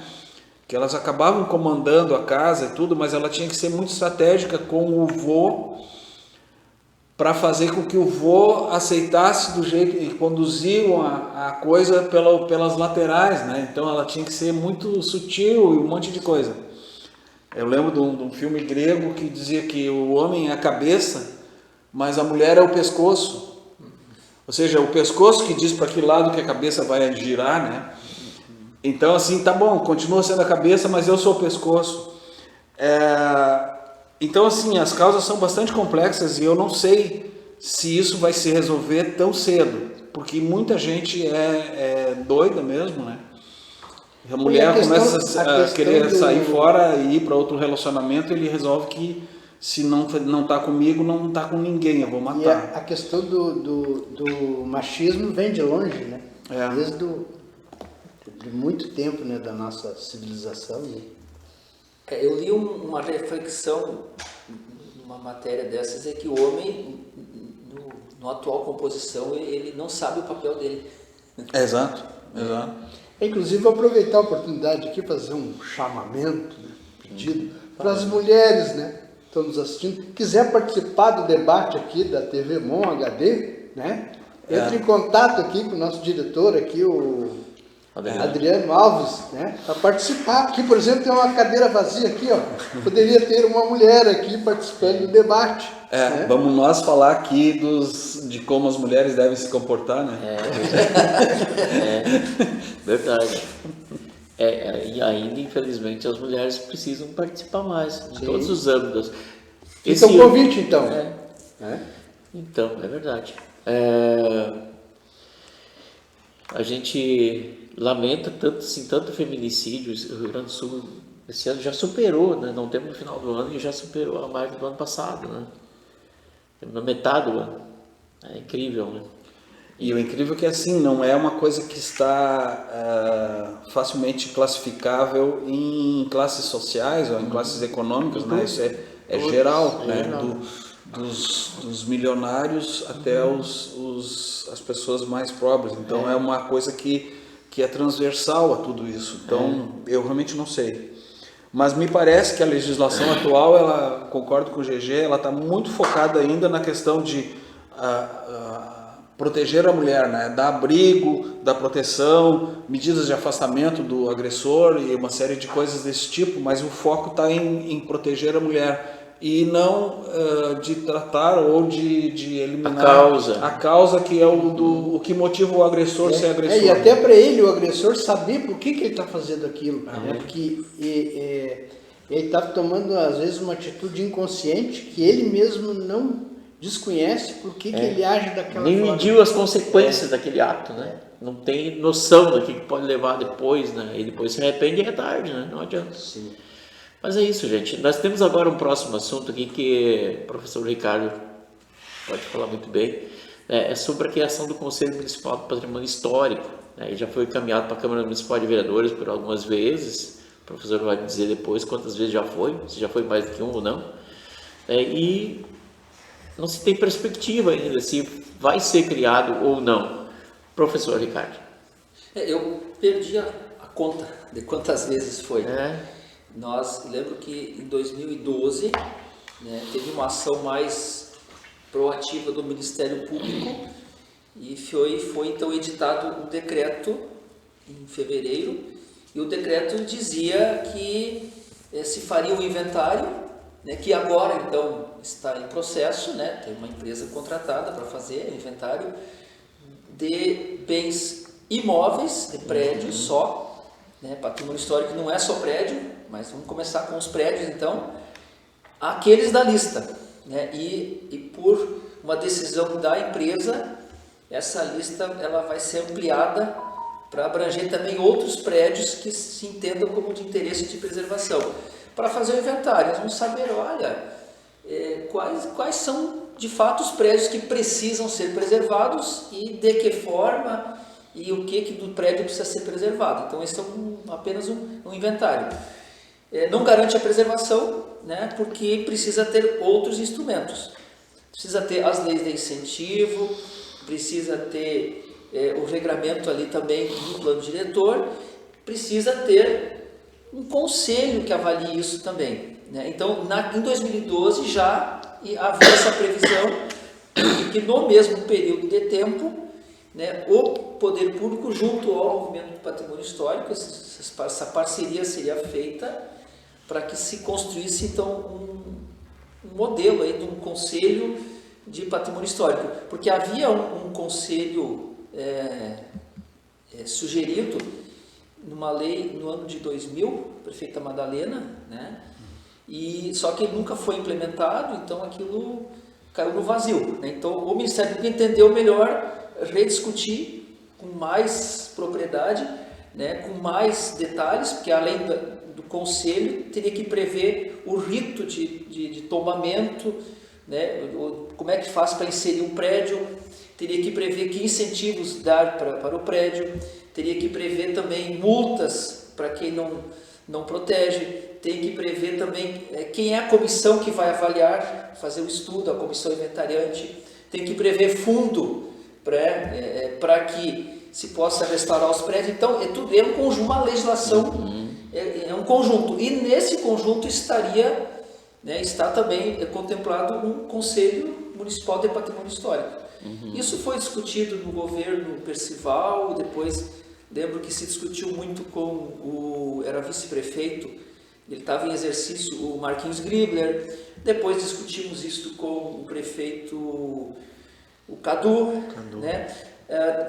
S2: Que elas acabavam comandando a casa e tudo, mas ela tinha que ser muito estratégica com o vô, para fazer com que o vô aceitasse do jeito e conduziam a coisa pelas laterais, né? Então ela tinha que ser muito sutil e um monte de coisa. Eu lembro de um filme grego que dizia que o homem é a cabeça, mas a mulher é o pescoço. Ou seja, o pescoço que diz para que lado que a cabeça vai girar, né? Então, assim, tá bom, continua sendo a cabeça, mas eu sou o pescoço. Então, assim, as causas são bastante complexas e eu não sei se isso vai se resolver tão cedo, porque muita gente é doida mesmo, né? A mulher começa a querer sair fora e ir para outro relacionamento, ele resolve que se não está comigo, não está com ninguém, eu vou matar.
S1: E a questão do machismo vem de longe, né? Desde de muito tempo, né, da nossa civilização. Né?
S4: Eu li uma reflexão numa matéria dessas, é que o homem, no atual composição, ele não sabe o papel dele.
S2: Exato.
S1: Inclusive, vou aproveitar a oportunidade aqui para fazer um chamamento, né, pedido para as mulheres, né? Estão nos assistindo, quiser participar do debate aqui da TV Mon HD, né? Entre em contato aqui com o nosso diretor aqui, o Adriano Alves, né? Para participar. Aqui, por exemplo, tem uma cadeira vazia aqui, ó. Poderia ter uma mulher aqui participando do debate. Né?
S2: Vamos nós falar aqui de como as mulheres devem se comportar, né?
S3: Verdade. E ainda, infelizmente, as mulheres precisam participar mais, em todos os âmbitos.
S1: Fica um convite, então.
S3: Então, é verdade. A gente lamenta tanto feminicídio. O Rio Grande do Sul, esse ano já superou, né? Não temos no final do ano e já superou a marca do ano passado, né? Na metade do ano. É incrível, né?
S2: E o incrível é que, assim, não é uma coisa que está facilmente classificável em classes sociais ou em classes econômicas, né? Isso é geral, né? Dos milionários até as pessoas mais pobres. Então é uma coisa que é transversal a tudo isso. Então eu realmente não sei. Mas me parece que a legislação atual, concordo com o GG, ela está muito focada ainda na questão de proteger a mulher, né? Dar abrigo, dar proteção, medidas de afastamento do agressor e uma série de coisas desse tipo, mas o foco está em proteger a mulher e não de tratar ou de eliminar a causa que é o que motiva o agressor ser agressor.
S1: E até para ele, o agressor, saber por que ele está fazendo aquilo, né? Porque ele está tomando, às vezes, uma atitude inconsciente que ele mesmo não desconhece por que ele age daquela
S3: Nem
S1: forma.
S3: mediu as consequências daquele ato, né? Não tem noção do que pode levar depois, né? E depois se arrepende e é tarde, né? Não adianta.
S1: Sim.
S3: Mas é isso, gente. Nós temos agora um próximo assunto aqui que o professor Ricardo pode falar muito bem. É sobre a criação do Conselho Municipal do Patrimônio Histórico. Ele já foi encaminhado para a Câmara Municipal de Vereadores por algumas vezes. O professor vai dizer depois quantas vezes já foi, se já foi mais do que um ou não. E não se tem perspectiva ainda se vai ser criado ou não. Professor Ricardo.
S4: Eu perdi a conta de quantas vezes foi. Lembro que em 2012, né, teve uma ação mais proativa do Ministério Público e foi então editado um decreto em fevereiro, e o decreto dizia que se faria um inventário, né, que agora então está em processo, né, tem uma empresa contratada para fazer o inventário de bens imóveis, de prédios só, né, patrimônio histórico não é só prédio, mas vamos começar com os prédios então, aqueles da lista, né, e por uma decisão da empresa, essa lista ela vai ser ampliada para abranger também outros prédios que se entendam como de interesse de preservação. Para fazer o inventário, nós vamos saber, olha, quais são de fato os prédios que precisam ser preservados e de que forma e o que do prédio precisa ser preservado. Então, esse é apenas um inventário. Não garante a preservação, né, porque precisa ter outros instrumentos. Precisa ter as leis de incentivo, precisa ter o regramento ali também do plano diretor, precisa ter um conselho que avalie isso também, né? Então, em 2012 já havia essa previsão de que no mesmo período de tempo, né, o poder público junto ao movimento do patrimônio histórico, essa parceria seria feita para que se construísse então um modelo aí de um conselho de patrimônio histórico, porque havia um conselho sugerido numa lei no ano de 2000, prefeita Madalena, né? E só que nunca foi implementado, então aquilo caiu no vazio, né? Então o Ministério Público entendeu melhor rediscutir com mais propriedade, né? Com mais detalhes, porque além do conselho teria que prever o rito de tombamento, né? Como é que faz para inserir um prédio, teria que prever que incentivos dar para o prédio, teria que prever também multas para quem não protege, tem que prever também quem é a comissão que vai avaliar, fazer o estudo, a comissão inventariante, tem que prever fundo para que se possa restaurar os prédios. Então, tudo é um conjunto, uma legislação, é um conjunto, e nesse conjunto está também contemplado um Conselho Municipal de Patrimônio Histórico. Isso foi discutido no governo Percival, depois lembro que se discutiu muito com era vice-prefeito, ele estava em exercício, o Marquinhos Gribler, depois discutimos isso com o prefeito, o Cadu. Né?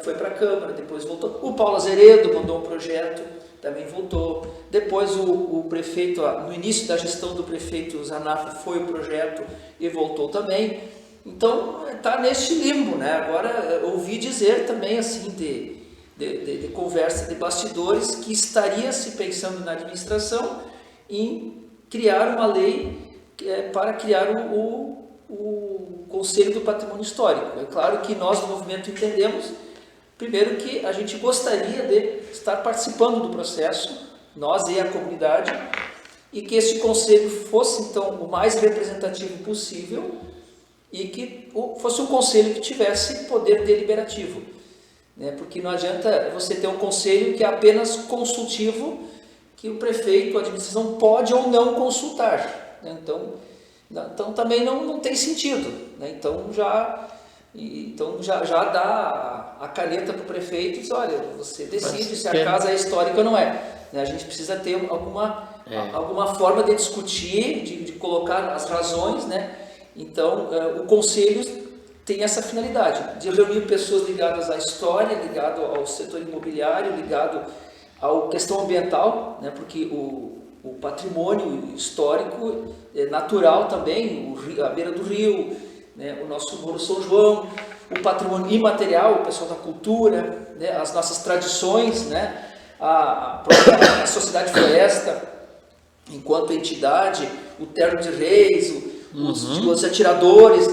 S4: Foi para a Câmara, depois voltou, o Paulo Azeredo mandou um projeto, também voltou, depois o prefeito, no início da gestão do prefeito Zanafra foi o projeto e voltou também. Então, está neste limbo, né? Agora, ouvi dizer também, assim, de conversa de bastidores, que estaria se pensando na administração em criar uma lei para criar o Conselho do Patrimônio Histórico. É claro que nós, do movimento, entendemos, primeiro, que a gente gostaria de estar participando do processo, nós e a comunidade, e que esse conselho fosse, então, o mais representativo possível, e que fosse um conselho que tivesse poder deliberativo, né? Porque não adianta você ter um conselho que é apenas consultivo, que o prefeito, a administração pode ou não consultar, né? Então também não tem sentido, né? Então Então já dá a caneta para o prefeito e diz, olha, você decide se a
S3: que-
S4: casa é histórica ou não é. Né? A gente precisa ter alguma forma de discutir, de colocar as razões, né? Então o conselho tem essa finalidade, de reunir pessoas ligadas à história, ligado ao setor imobiliário, ligado à questão ambiental, né? Porque o patrimônio histórico é natural também, a beira do rio, né? O nosso Morro São João, o patrimônio imaterial, o pessoal da cultura, né? As nossas tradições, né? A Sociedade Floresta, enquanto entidade, o Terno de Reis, os atiradores,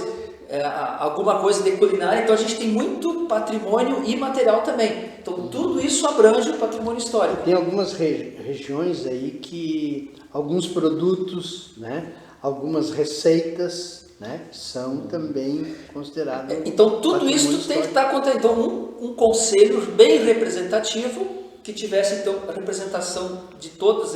S4: alguma coisa de culinária. Então a gente tem muito patrimônio imaterial também. Então tudo isso abrange o patrimônio histórico.
S1: Tem algumas regiões aí que alguns produtos, né, algumas receitas, né, são também consideradas.
S4: Então tudo isso tem que estar acontecendo. Então um conselho bem representativo, que tivesse então a representação de todas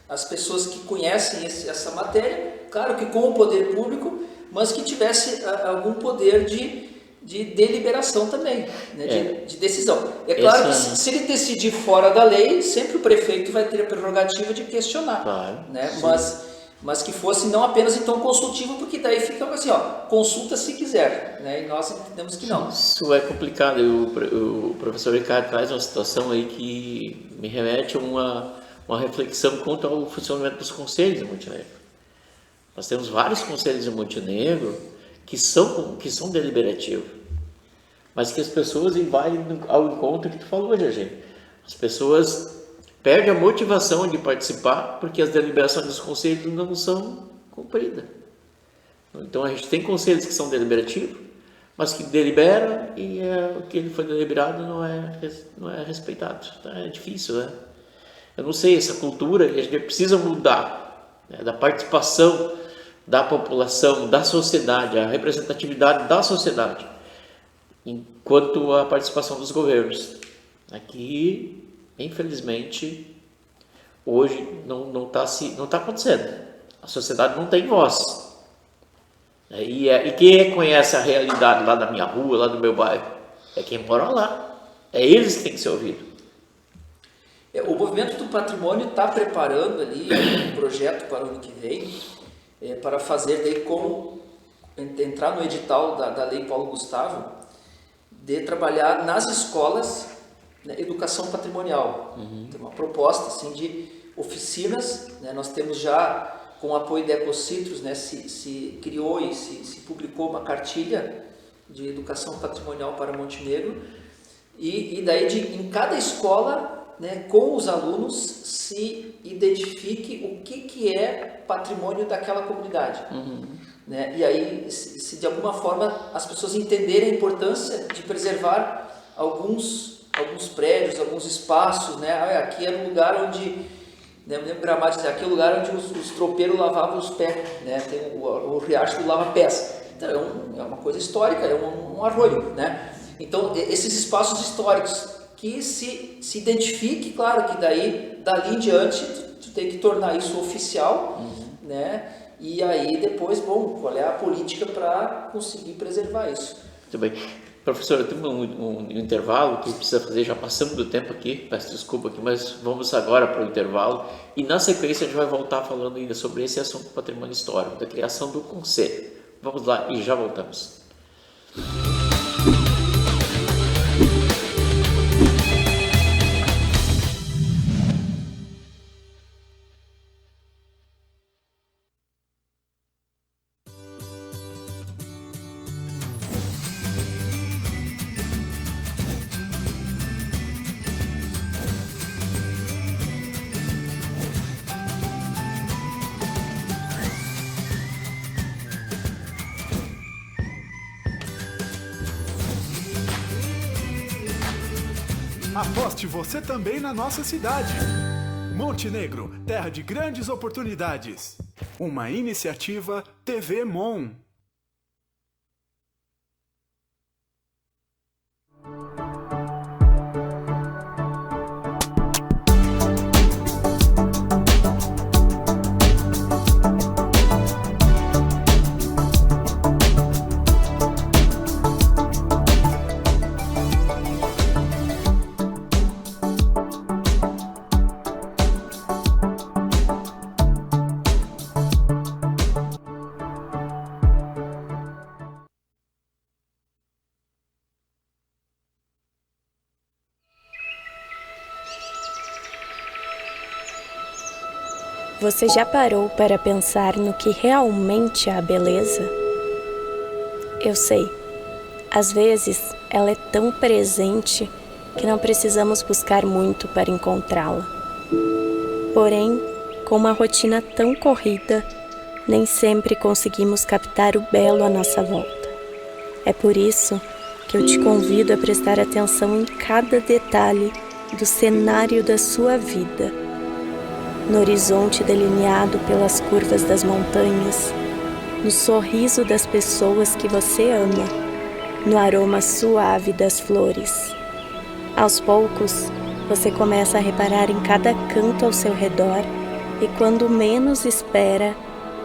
S4: as pessoas que conhecem essa matéria, claro que com o poder público, mas que tivesse algum poder de deliberação também, né, de decisão. É claro que se ele decidir fora da lei, sempre o prefeito vai ter a prerrogativa de questionar,
S3: Claro,
S4: né, mas que fosse não apenas então consultivo, porque daí fica assim, ó, consulta se quiser, né, e nós entendemos que não.
S3: Isso é complicado. O professor Ricardo traz uma situação aí que me remete a uma reflexão quanto ao funcionamento dos conselhos em Montenegro. Nós temos vários conselhos em Montenegro que são deliberativos, mas que as pessoas vai ao encontro que tu falou, GG. As pessoas perdem a motivação de participar porque as deliberações dos conselhos não são cumpridas. Então a gente tem conselhos que são deliberativos, mas que deliberam e o que ele foi deliberado não é respeitado. Então é difícil, né? Eu não sei, essa cultura a gente precisa mudar, né, da participação da população, da sociedade, a representatividade da sociedade, enquanto a participação dos governos. Aqui, infelizmente, hoje não está acontecendo. A sociedade não tem voz. E quem conhece a realidade lá da minha rua, lá do meu bairro, é quem mora lá. É eles que têm que ser ouvidos.
S4: O movimento do patrimônio está preparando ali um projeto para o ano que vem, para fazer daí entrar no edital da Lei Paulo Gustavo, de trabalhar nas escolas, né, educação patrimonial. Tem uma proposta assim, de oficinas, né, nós temos já, com o apoio da Ecocitrus, né, se criou e se publicou uma cartilha de educação patrimonial para Montenegro, e daí em cada escola, né, com os alunos, se identifique o que é patrimônio daquela comunidade. Né? E aí, se de alguma forma as pessoas entenderem a importância de preservar alguns prédios, alguns espaços, né? Aqui era um lugar onde, né, eu lembro Gramado dizer, aqui é o lugar onde os tropeiros lavavam os pés, né? Tem o riacho do lava-pés. Então é uma coisa histórica, é um arroio, né? Então esses espaços históricos que se identifique, claro que dali em diante tu tem que tornar isso oficial, né? E aí depois, qual é a política para conseguir preservar isso?
S3: Muito bem. Professor, eu tenho um intervalo que precisa fazer, já passamos do tempo aqui, peço desculpa aqui, mas vamos agora para o intervalo e na sequência a gente vai voltar falando ainda sobre esse assunto do patrimônio histórico, da criação do conselho. Vamos lá e já voltamos.
S7: Aposte você também na nossa cidade. Montenegro, terra de grandes oportunidades. Uma iniciativa TV Mon.
S8: Você já parou para pensar no que realmente é a beleza? Eu sei, às vezes ela é tão presente que não precisamos buscar muito para encontrá-la. Porém, com uma rotina tão corrida, nem sempre conseguimos captar o belo à nossa volta. É por isso que eu te convido a prestar atenção em cada detalhe do cenário da sua vida. No horizonte delineado pelas curvas das montanhas, no sorriso das pessoas que você ama, no aroma suave das flores. Aos poucos, você começa a reparar em cada canto ao seu redor e quando menos espera,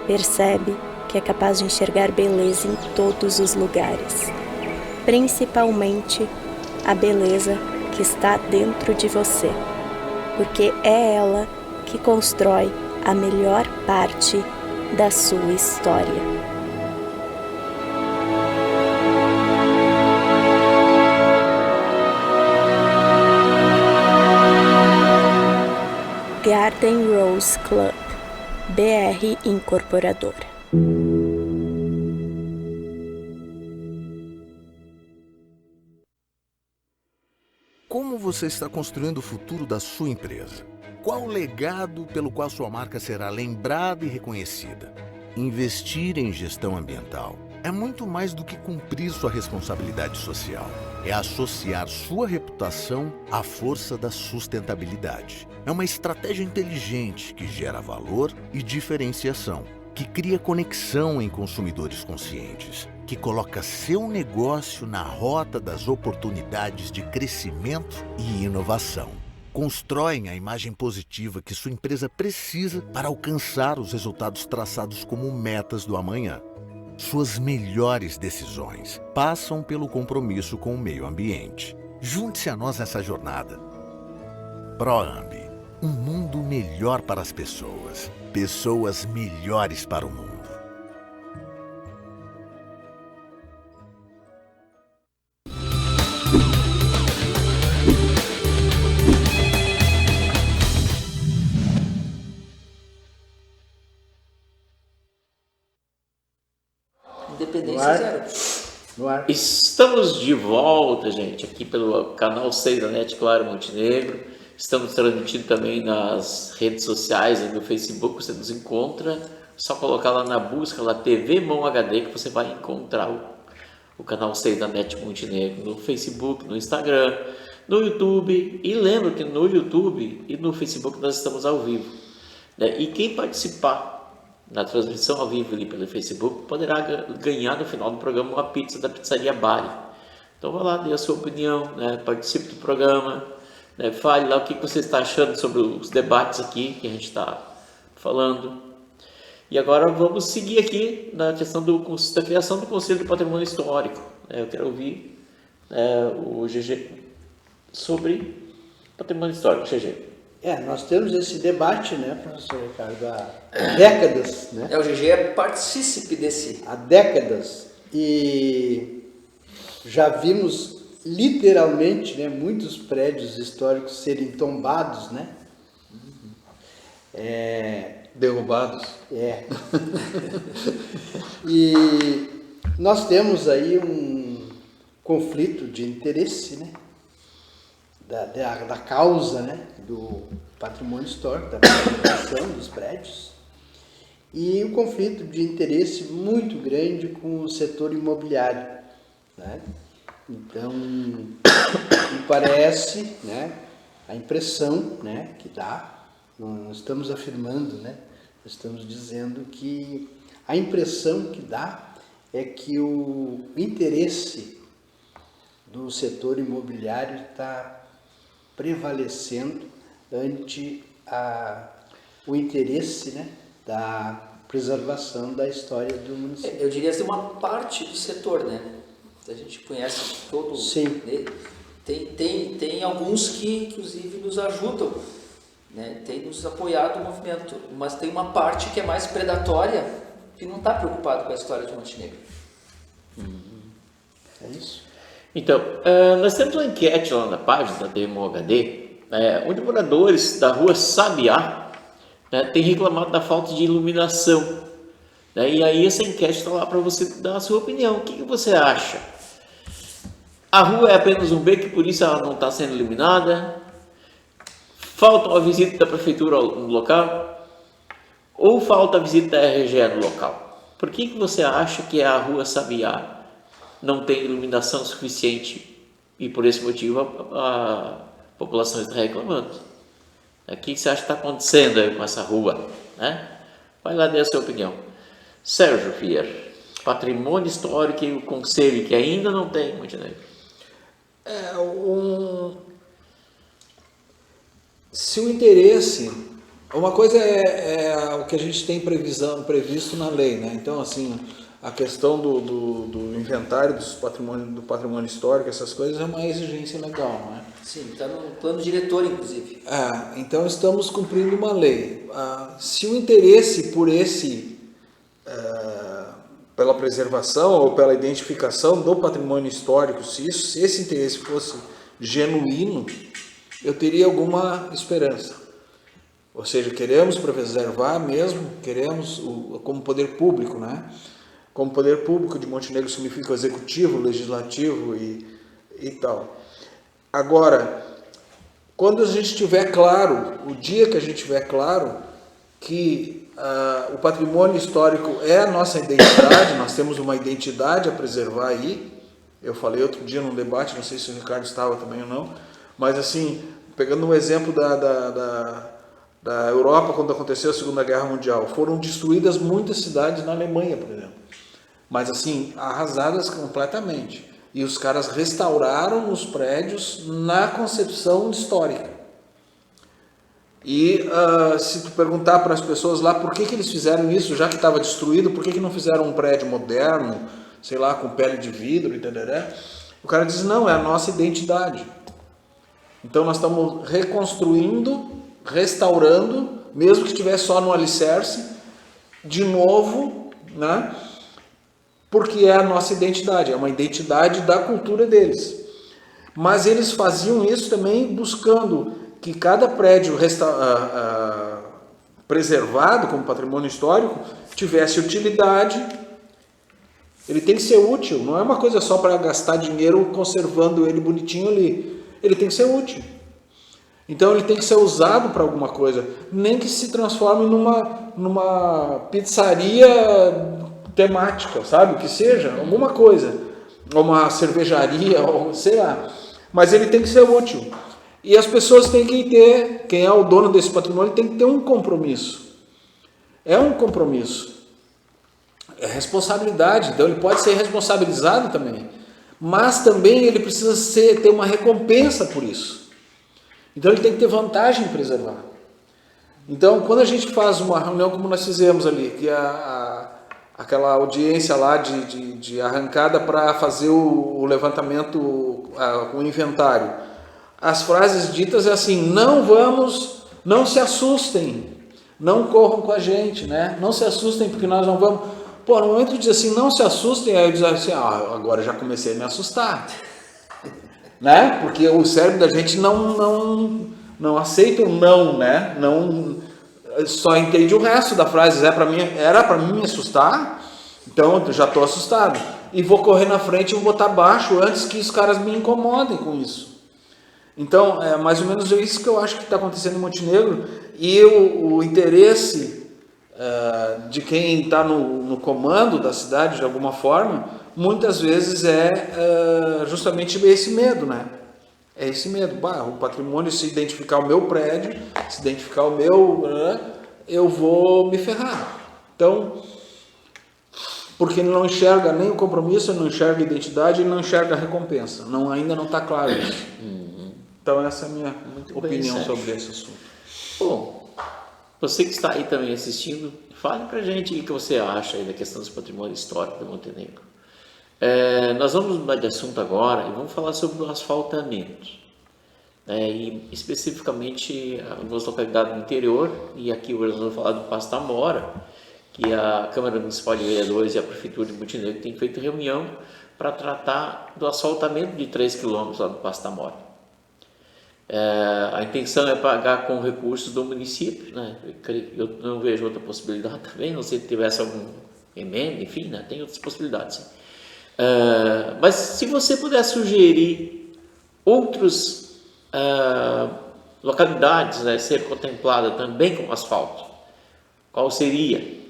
S8: percebe que é capaz de enxergar beleza em todos os lugares. Principalmente a beleza que está dentro de você, porque é ela que constrói a melhor parte da sua história. Garden Rose Club, BR Incorporadora.
S9: Como você está construindo o futuro da sua empresa? Qual o legado pelo qual sua marca será lembrada e reconhecida? Investir em gestão ambiental é muito mais do que cumprir sua responsabilidade social. É associar sua reputação à força da sustentabilidade. É uma estratégia inteligente que gera valor e diferenciação, que cria conexão em consumidores conscientes, que coloca seu negócio na rota das oportunidades de crescimento e inovação. Constroem a imagem positiva que sua empresa precisa para alcançar os resultados traçados como metas do amanhã. Suas melhores decisões passam pelo compromisso com o meio ambiente. Junte-se a nós nessa jornada. ProAmbi, um mundo melhor para as pessoas. Pessoas melhores para o mundo.
S4: Independência zero.
S1: No ar.
S3: Estamos de volta, gente, aqui pelo canal 6 da NET Claro Montenegro. Estamos transmitindo também nas redes sociais, aí no Facebook você nos encontra. Só colocar lá na busca, lá TV Mon HD, que você vai encontrar o canal 6 da NET Montenegro no Facebook, no Instagram, no YouTube. E lembra que no YouTube e no Facebook nós estamos ao vivo, né? E quem participar na transmissão ao vivo ali pelo Facebook poderá ganhar no final do programa uma pizza da Pizzaria Bari. Então vá lá, dê a sua opinião, né? Participe do programa, né? Fale lá o que você está achando sobre os debates aqui que a gente está falando. E agora vamos seguir aqui na questão da criação do Conselho de Patrimônio Histórico. Eu quero ouvir o GG sobre patrimônio histórico. GG.
S1: Nós temos esse debate, né, professor Ricardo, há décadas, né?
S4: O GG é partícipe desse.
S1: Há décadas. E já vimos literalmente, né, muitos prédios históricos serem tombados, né?
S2: Derrubados.
S1: E nós temos aí um conflito de interesse, né? Da causa, né, do patrimônio histórico, da preservação dos prédios, e um conflito de interesse muito grande com o setor imobiliário, né? Então, me parece, né, a impressão, né, que dá, não estamos afirmando, né, estamos dizendo que a impressão que dá é que o interesse do setor imobiliário está prevalecendo ante o interesse, né, da preservação da história do município.
S4: Eu diria assim, uma parte do setor, né? A gente conhece todo.
S1: Sim.
S4: Tem alguns que, inclusive, nos ajudam, né? Tem nos apoiado o movimento, mas tem uma parte que é mais predatória, que não está preocupado com a história de Montenegro.
S1: É isso?
S3: Então, nós temos uma enquete lá na página da TV Mon HD, onde moradores da rua Sabiá né, tem reclamado da falta de iluminação. Né? E aí essa enquete está lá para você dar a sua opinião. O que você acha? A rua é apenas um beco e por isso ela não está sendo iluminada? Falta uma visita da prefeitura no local? Ou falta a visita da RGE no local? Por que você acha que a rua Sabiá não tem iluminação suficiente e por esse motivo a população está reclamando? O que você acha que está acontecendo aí com essa rua? Né? Vai lá dar a sua opinião. Sérgio Fier, patrimônio histórico e o conselho que ainda não tem em Montenegro.
S2: Se o interesse, uma coisa é o que a gente tem previsto na lei, né? Então, assim, a questão do inventário do patrimônio histórico, essas coisas é uma exigência legal, não é?
S4: Sim, está no plano diretor, inclusive.
S2: Então estamos cumprindo uma lei. Se o interesse pela preservação ou pela identificação do patrimônio histórico, se esse interesse fosse genuíno, eu teria alguma esperança. Ou seja, queremos preservar mesmo, queremos como poder público, né? Como poder público de Montenegro significa o executivo, o legislativo e tal. Agora, quando a gente tiver claro, o dia que a gente tiver claro que o patrimônio histórico é a nossa identidade, nós temos uma identidade a preservar aí. Eu falei outro dia num debate, não sei se o Ricardo estava também ou não, mas assim, pegando um exemplo da Europa, quando aconteceu a Segunda Guerra Mundial, foram destruídas muitas cidades na Alemanha, por exemplo, mas assim, arrasadas completamente. E os caras restauraram os prédios na concepção histórica. E se tu perguntar para as pessoas lá por que eles fizeram isso, já que estava destruído, por que não fizeram um prédio moderno, sei lá, com pele de vidro e tal, o cara diz, não, é a nossa identidade. Então nós estamos reconstruindo, restaurando, mesmo que estiver só no alicerce, de novo, né? Porque é a nossa identidade, é uma identidade da cultura deles. Mas eles faziam isso também buscando que cada prédio preservado como patrimônio histórico tivesse utilidade. Ele tem que ser útil, não é uma coisa só para gastar dinheiro conservando ele bonitinho ali. Ele tem que ser útil. Então ele tem que ser usado para alguma coisa, nem que se transforme numa pizzaria temática, sabe? Que seja alguma coisa, ou uma cervejaria, ou sei lá. Mas ele tem que ser útil. E as pessoas têm que ter, quem é o dono desse patrimônio tem que ter um compromisso. É um compromisso. É responsabilidade, então ele pode ser responsabilizado também. Mas também ele precisa ter uma recompensa por isso. Então ele tem que ter vantagem em preservar. Então quando a gente faz uma reunião como nós fizemos ali, que aquela audiência lá de arrancada para fazer o levantamento, o inventário, as frases ditas é assim, não se assustem, não corram com a gente, né? Não se assustem porque nós não vamos... Pô, no momento de dizer assim, não se assustem, aí eu digo assim, agora já comecei a me assustar, né? Porque o cérebro da gente não aceita o não, né? Não, só entende o resto da frase, era para mim me assustar, então eu já estou assustado. E vou correr na frente e vou botar baixo antes que os caras me incomodem com isso. Então, é mais ou menos isso que eu acho que está acontecendo em Montenegro, e o interesse de quem está no comando da cidade, de alguma forma, muitas vezes é justamente esse medo, né? É esse medo. O patrimônio, se identificar o meu prédio, se identificar o meu, eu vou me ferrar. Então, porque ele não enxerga nem o compromisso, ele não enxerga a identidade, ele não enxerga a recompensa. Ainda não está claro isso. Então essa é a minha opinião sobre esse assunto.
S3: Bom, você que está aí também assistindo, fale pra gente o que você acha aí da questão do patrimônio histórico de Montenegro. Nós vamos mudar de assunto agora e vamos falar sobre o asfaltamento. E especificamente algumas localidades do interior, e aqui hoje nós vamos falar do Paço da Mora, que a Câmara Municipal de Vereadores e a Prefeitura de Montenegro têm feito reunião para tratar do asfaltamento de 3 quilômetros lá do Paço da Mora. A intenção é pagar com recursos do município, né? Eu não vejo outra possibilidade também, não sei se tivesse algum emenda, enfim, né? Tem outras possibilidades. Sim. Mas se você puder sugerir outras localidades, né, ser contemplada também com asfalto, qual seria?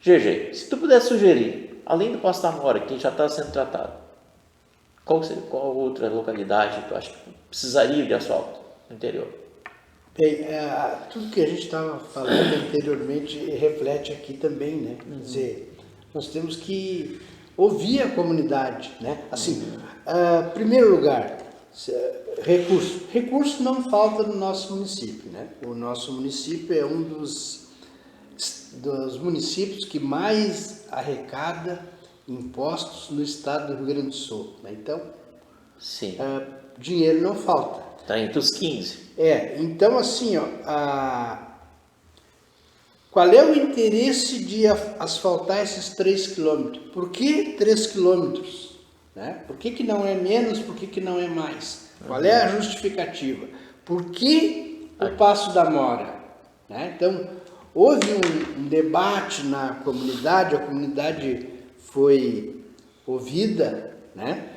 S3: GG, se tu puder sugerir, além do Passo da Mora, que já está sendo tratado, qual outra localidade tu acha que precisaria de asfalto no interior?
S1: Bem, tudo que a gente estava falando anteriormente reflete aqui também, né? Quer dizer, nós temos que ouvir a comunidade, né? Assim, primeiro lugar, recurso não falta no nosso município, né? O nosso município é um dos municípios que mais arrecada impostos no estado do Rio Grande do Sul, né? Então,
S3: sim,
S1: dinheiro não falta.
S3: Está entre os 15.
S1: Então assim, ó, qual é o interesse de asfaltar esses 3 quilômetros? Por que 3 quilômetros? Né? Por que não é menos? Por que não é mais? Qual é a justificativa? Por que o Passo da Mora? Né? Então, houve um debate na comunidade, a comunidade foi ouvida, né?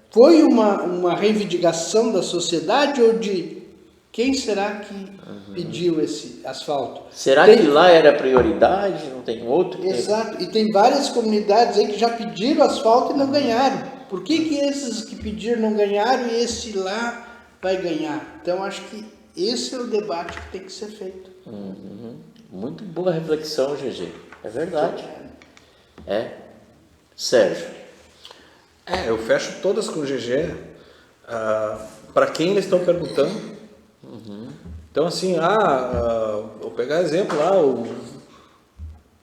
S1: Foi uma reivindicação da sociedade ou de quem será que pediu esse asfalto?
S3: Será que lá era prioridade? Não tem outro?
S1: Exato, e tem várias comunidades aí que já pediram asfalto e não ganharam. Por que esses que pediram não ganharam e esse lá vai ganhar? Então, acho que esse é o debate que tem que ser feito.
S3: Muito boa reflexão, GG. É verdade. Sérgio.
S2: Eu fecho todas com o GG. Para quem eles estão perguntando. Então, assim, vou pegar exemplo lá,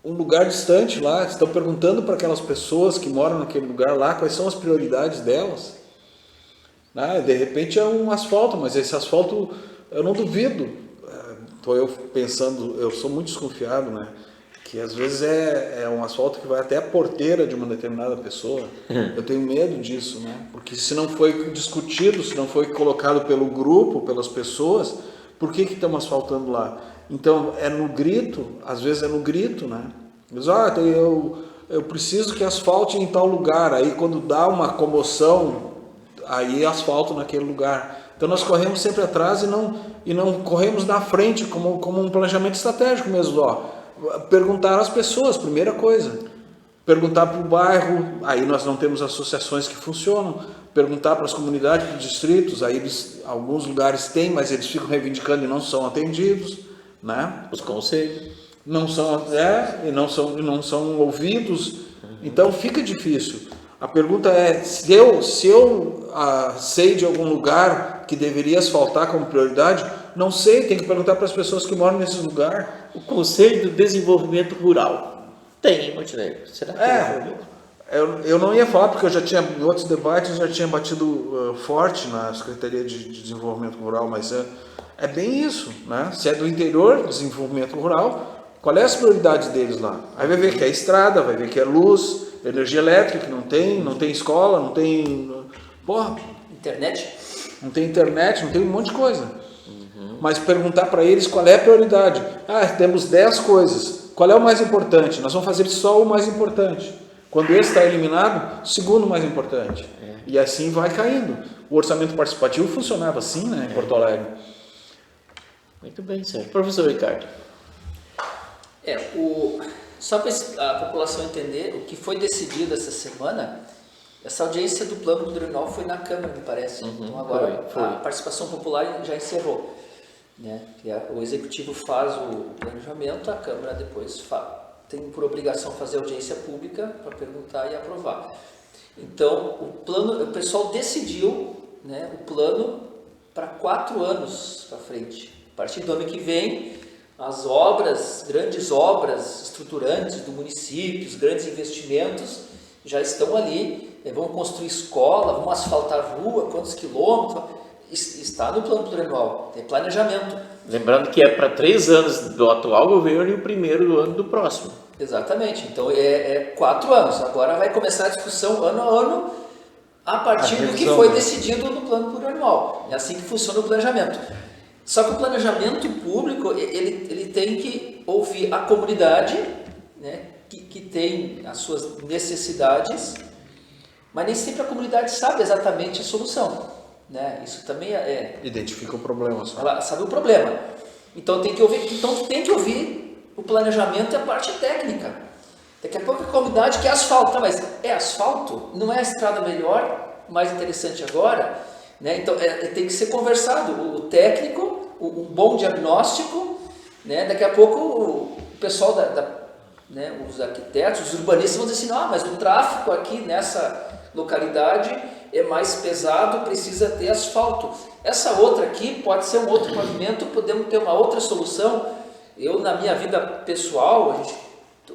S2: um lugar distante lá, estão perguntando para aquelas pessoas que moram naquele lugar lá quais são as prioridades delas. De repente é um asfalto, mas esse asfalto eu não duvido. Estou eu pensando, eu sou muito desconfiado, né? Que às vezes é um asfalto que vai até a porteira de uma determinada pessoa. Eu tenho medo disso, né? Porque se não foi discutido, se não foi colocado pelo grupo, pelas pessoas, por que estamos asfaltando lá? Então, é no grito, às vezes é no grito, né? Diz, eu preciso que asfalte em tal lugar. Aí quando dá uma comoção, aí asfalto naquele lugar. Então nós corremos sempre atrás e não corremos na frente como um planejamento estratégico mesmo, Perguntar às pessoas, primeira coisa. Perguntar para o bairro, aí nós não temos associações que funcionam. Perguntar para as comunidades, para os distritos, aí alguns lugares têm, mas eles ficam reivindicando e não são atendidos, né?
S3: Os conselhos.
S2: Não são ouvidos. Então fica difícil. A pergunta é, se eu sei de algum lugar que deveria asfaltar como prioridade, não sei, tem que perguntar para as pessoas que moram nesse lugar.
S3: O Conselho do Desenvolvimento Rural tem em Montenegro. Será que
S2: eu não ia falar, porque eu já tinha, em outros debates, já tinha batido forte na Secretaria de Desenvolvimento Rural, mas é bem isso, né? Se é do interior, desenvolvimento rural, qual é as prioridades deles lá? Aí vai ver que é estrada, vai ver que é luz, energia elétrica, que não tem escola, não tem...
S4: Internet?
S2: Não tem internet, não tem um monte de coisa. Mas perguntar para eles qual é a prioridade. Temos 10 coisas. Qual é o mais importante? Nós vamos fazer só o mais importante. Quando esse está eliminado, o segundo mais importante. E assim vai caindo. O orçamento participativo funcionava assim, né, em Porto Alegre.
S3: Muito bem, Sérgio. Professor Ricardo.
S4: Só para a população entender, o que foi decidido essa semana, essa audiência do plano plurianual foi na Câmara, me parece. Então agora
S3: foi.
S4: A participação popular já encerrou. Né? O Executivo faz o planejamento, a Câmara depois tem por obrigação fazer audiência pública para perguntar e aprovar. Então, o pessoal decidiu, né, o plano para 4 anos para frente. A partir do ano que vem, as grandes obras estruturantes do município, os grandes investimentos já estão ali. Vão construir escola, vão asfaltar rua, quantos quilômetros... Está no plano plurianual, tem planejamento.
S3: Lembrando que é para 3 anos do atual governo e o primeiro do ano do próximo.
S4: Exatamente, então 4 anos. Agora vai começar a discussão ano a ano a partir do que foi decidido no plano plurianual. É assim que funciona o planejamento. Só que o planejamento público, ele tem que ouvir a comunidade, né, que tem as suas necessidades, mas nem sempre a comunidade sabe exatamente a solução. Né? Isso também
S2: Identifica o problema só.
S4: Ela sabe o problema. Então tem que ouvir o planejamento e a parte técnica. Daqui a pouco a comunidade quer asfalto, mas é asfalto? Não é a estrada melhor, mais interessante agora? Né? Então tem que ser conversado. O técnico, um bom diagnóstico, né? Daqui a pouco o pessoal né, os arquitetos, os urbanistas vão dizer assim, mas o tráfego aqui nessa localidade é mais pesado, precisa ter asfalto. Essa outra aqui pode ser um outro pavimento, podemos ter uma outra solução. Eu, na minha vida pessoal, a gente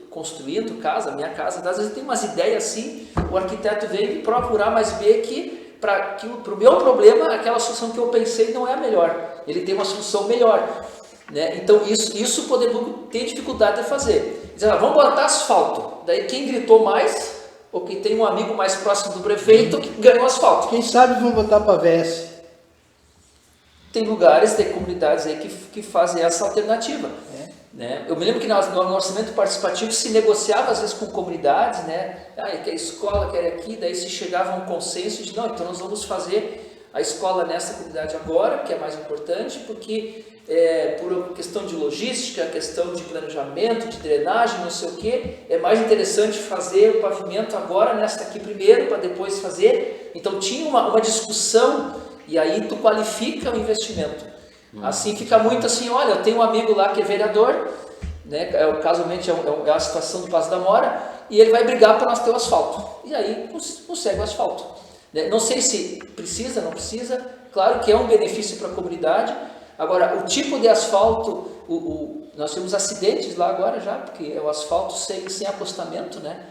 S4: construindo casa, minha casa, às vezes tem umas ideias assim, o arquiteto veio me procurar, mas vê que para o meu problema, aquela solução que eu pensei não é a melhor. Ele tem uma solução melhor. Né? Então, isso o poder público tem dificuldade de fazer. Dizer, vamos botar asfalto. Daí quem gritou mais, ou quem tem um amigo mais próximo do prefeito, que ganhou asfalto.
S1: Quem sabe vão botar para VS.
S4: Tem lugares, tem comunidades aí que fazem essa alternativa. Né? Eu me lembro que no orçamento participativo se negociava às vezes com comunidades, né? Que a escola quer aqui, daí se chegava a um consenso de, não, então nós vamos fazer a escola nessa comunidade agora, que é mais importante, porque por questão de logística, questão de planejamento, de drenagem, não sei o que, é mais interessante fazer o pavimento agora nessa aqui primeiro, para depois fazer. Então tinha uma discussão, e aí tu qualifica o investimento. Assim fica muito assim, olha, eu tenho um amigo lá que é vereador, né, casualmente é a situação do Passo da Mora, e ele vai brigar para nós ter o asfalto. E aí consegue o asfalto. Né? Não sei se precisa, não precisa, claro que é um benefício para a comunidade. Agora, o tipo de asfalto, nós temos acidentes lá agora já, porque é o asfalto sem acostamento, né?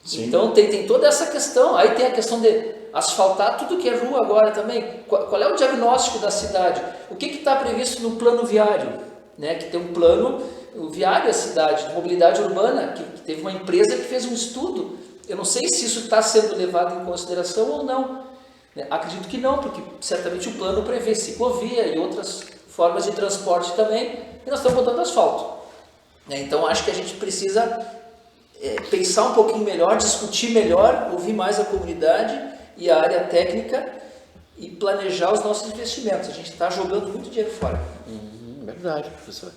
S4: Sim. Então tem toda essa questão, aí tem a questão de asfaltar tudo que é rua agora também. Qual é o diagnóstico da cidade? O que está previsto no plano viário? Né? Que tem um plano viário da cidade, de mobilidade urbana, que teve uma empresa que fez um estudo. Eu não sei se isso está sendo levado em consideração ou não. Acredito que não, porque certamente o plano prevê ciclovia e outras formas de transporte também, e nós estamos botando asfalto. Então acho que a gente precisa pensar um pouquinho melhor, discutir melhor, ouvir mais a comunidade e a área técnica e planejar os nossos investimentos. A gente está jogando muito dinheiro fora.
S3: Verdade, professor.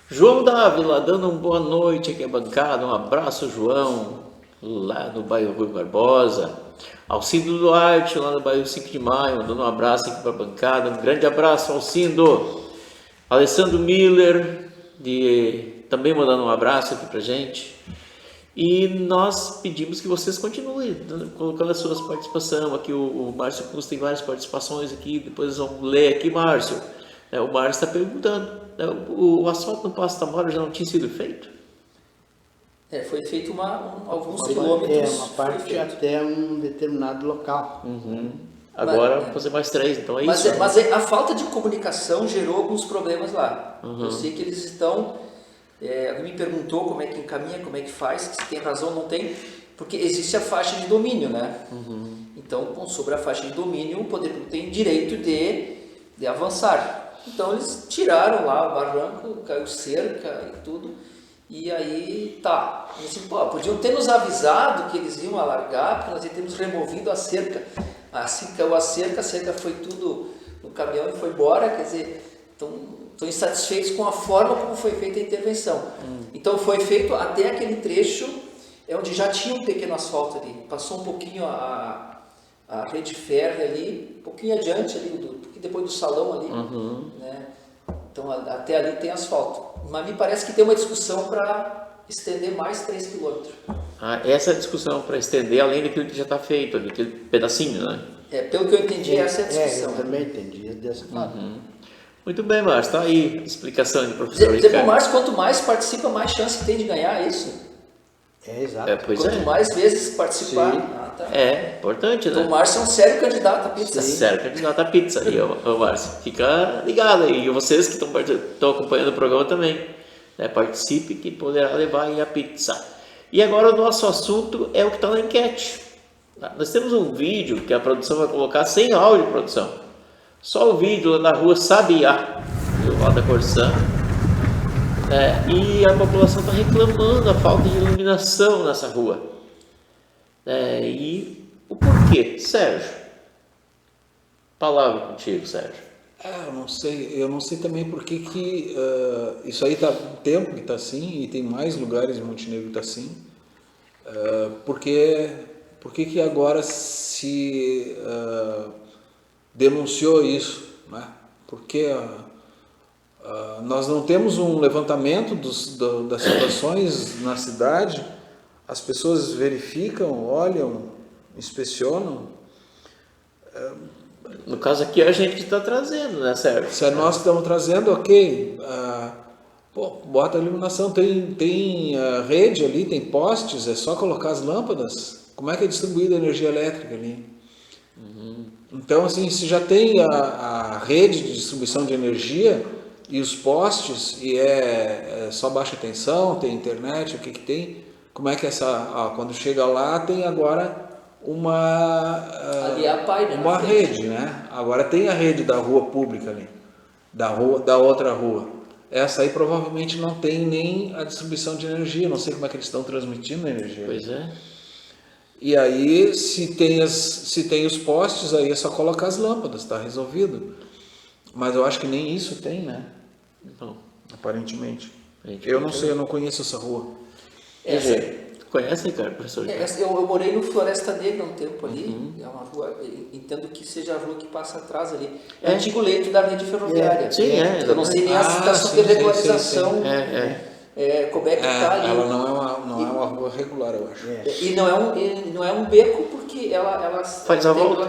S3: João Dávila, dando uma boa noite aqui à bancada. Um abraço, João, lá no bairro Rui Barbosa. Alcindo Duarte, lá no bairro 5 de Maio, dando um abraço aqui para a bancada. Um grande abraço, Alcindo. Alessandro Miller, também mandando um abraço aqui para a gente. E nós pedimos que vocês continuem colocando as suas participações. Aqui o Márcio Cunha tem várias participações aqui, depois vamos ler aqui, Márcio. O Márcio está perguntando, o asfalto no Passo da Mora já não tinha sido feito?
S4: Foi feito alguns quilômetros.
S1: Uma parte até um determinado local.
S3: Agora vou fazer mais 3, então é isso.
S4: Mas a falta de comunicação gerou alguns problemas lá. Eu sei que eles estão... alguém me perguntou como é que encaminha, como é que faz, se tem razão ou não tem, porque existe a faixa de domínio, né? Então, sobre a faixa de domínio, o poder público tem direito de avançar. Então, eles tiraram lá o barranco, caiu cerca e tudo, e aí tá. E assim, podiam ter nos avisado que eles iam alargar, porque nós já temos removido a cerca. Assim caiu a cerca foi tudo no caminhão e foi embora, quer dizer, estão insatisfeitos com a forma como foi feita a intervenção. Então foi feito até aquele trecho onde já tinha um pequeno asfalto ali, passou um pouquinho a rede férrea ali, um pouquinho adiante ali, depois do salão ali, né? Então até ali tem asfalto. Mas me parece que tem uma discussão para estender mais 3 quilômetros.
S3: Essa é a discussão para estender além daquilo que já está feito, aquele pedacinho, né?
S4: Pelo que eu entendi, essa é a discussão.
S1: Eu também entendi dessa forma.
S3: Muito bem, Márcio, está aí a explicação do professor Ricardo.
S4: Dizer, Márcio, quanto mais participa, mais chance tem de ganhar, é isso?
S1: Exato.
S4: Quanto mais vezes participar... Tá.
S3: É importante, né?
S4: Então o Márcio é um sério candidato à pizza.
S3: Sério candidato à pizza. E o Márcio, fica ligado aí. E vocês que estão acompanhando o programa também, né? Participe que poderá levar aí a pizza. E agora o nosso assunto é o que está na enquete. Nós temos um vídeo que a produção vai colocar sem áudio, produção. Só o vídeo lá na rua Sabiá, do lado da Corsã. E a população está reclamando a falta de iluminação nessa rua. E o porquê? Sérgio, palavra contigo, Sérgio.
S2: Eu não sei também por que isso aí tá um tempo que está assim, e tem mais lugares em Montenegro que está assim. Por que agora se denunciou isso, né? Porque nós não temos um levantamento das situações na cidade, as pessoas verificam, olham, inspecionam.
S3: No caso aqui é a gente que está trazendo, né, Sérgio?
S2: Se nós estamos trazendo, ok. Bota a iluminação, tem rede ali, tem postes, é só colocar as lâmpadas. Como é que é distribuída a energia elétrica ali? Então, assim, se já tem a rede de distribuição de energia e os postes, e é só baixa tensão, tem internet, o que tem? Como é que quando chega lá, tem agora
S4: ali é a PAI, né,
S2: uma rede, né? Agora tem a rede da rua pública ali, da outra rua. Essa aí provavelmente não tem nem a distribuição de energia, não sei como é que eles estão transmitindo a energia.
S3: Pois é.
S2: E aí, se tem os postes, aí é só colocar as lâmpadas, está resolvido. Mas eu acho que nem isso tem, né?
S3: Não.
S2: Aparentemente. Eu não sei, eu não conheço essa rua.
S3: Conhece, Ricardo, professor?
S4: Eu morei no Floresta Negra um tempo ali, é uma rua, entendo que seja a rua que passa atrás ali. É o antigo leito da rede ferroviária.
S3: Eu
S4: não sei nem a situação de regularização. Como é que está ali.
S2: Ela não é uma rua regular, eu acho.
S4: E não é um beco, porque ela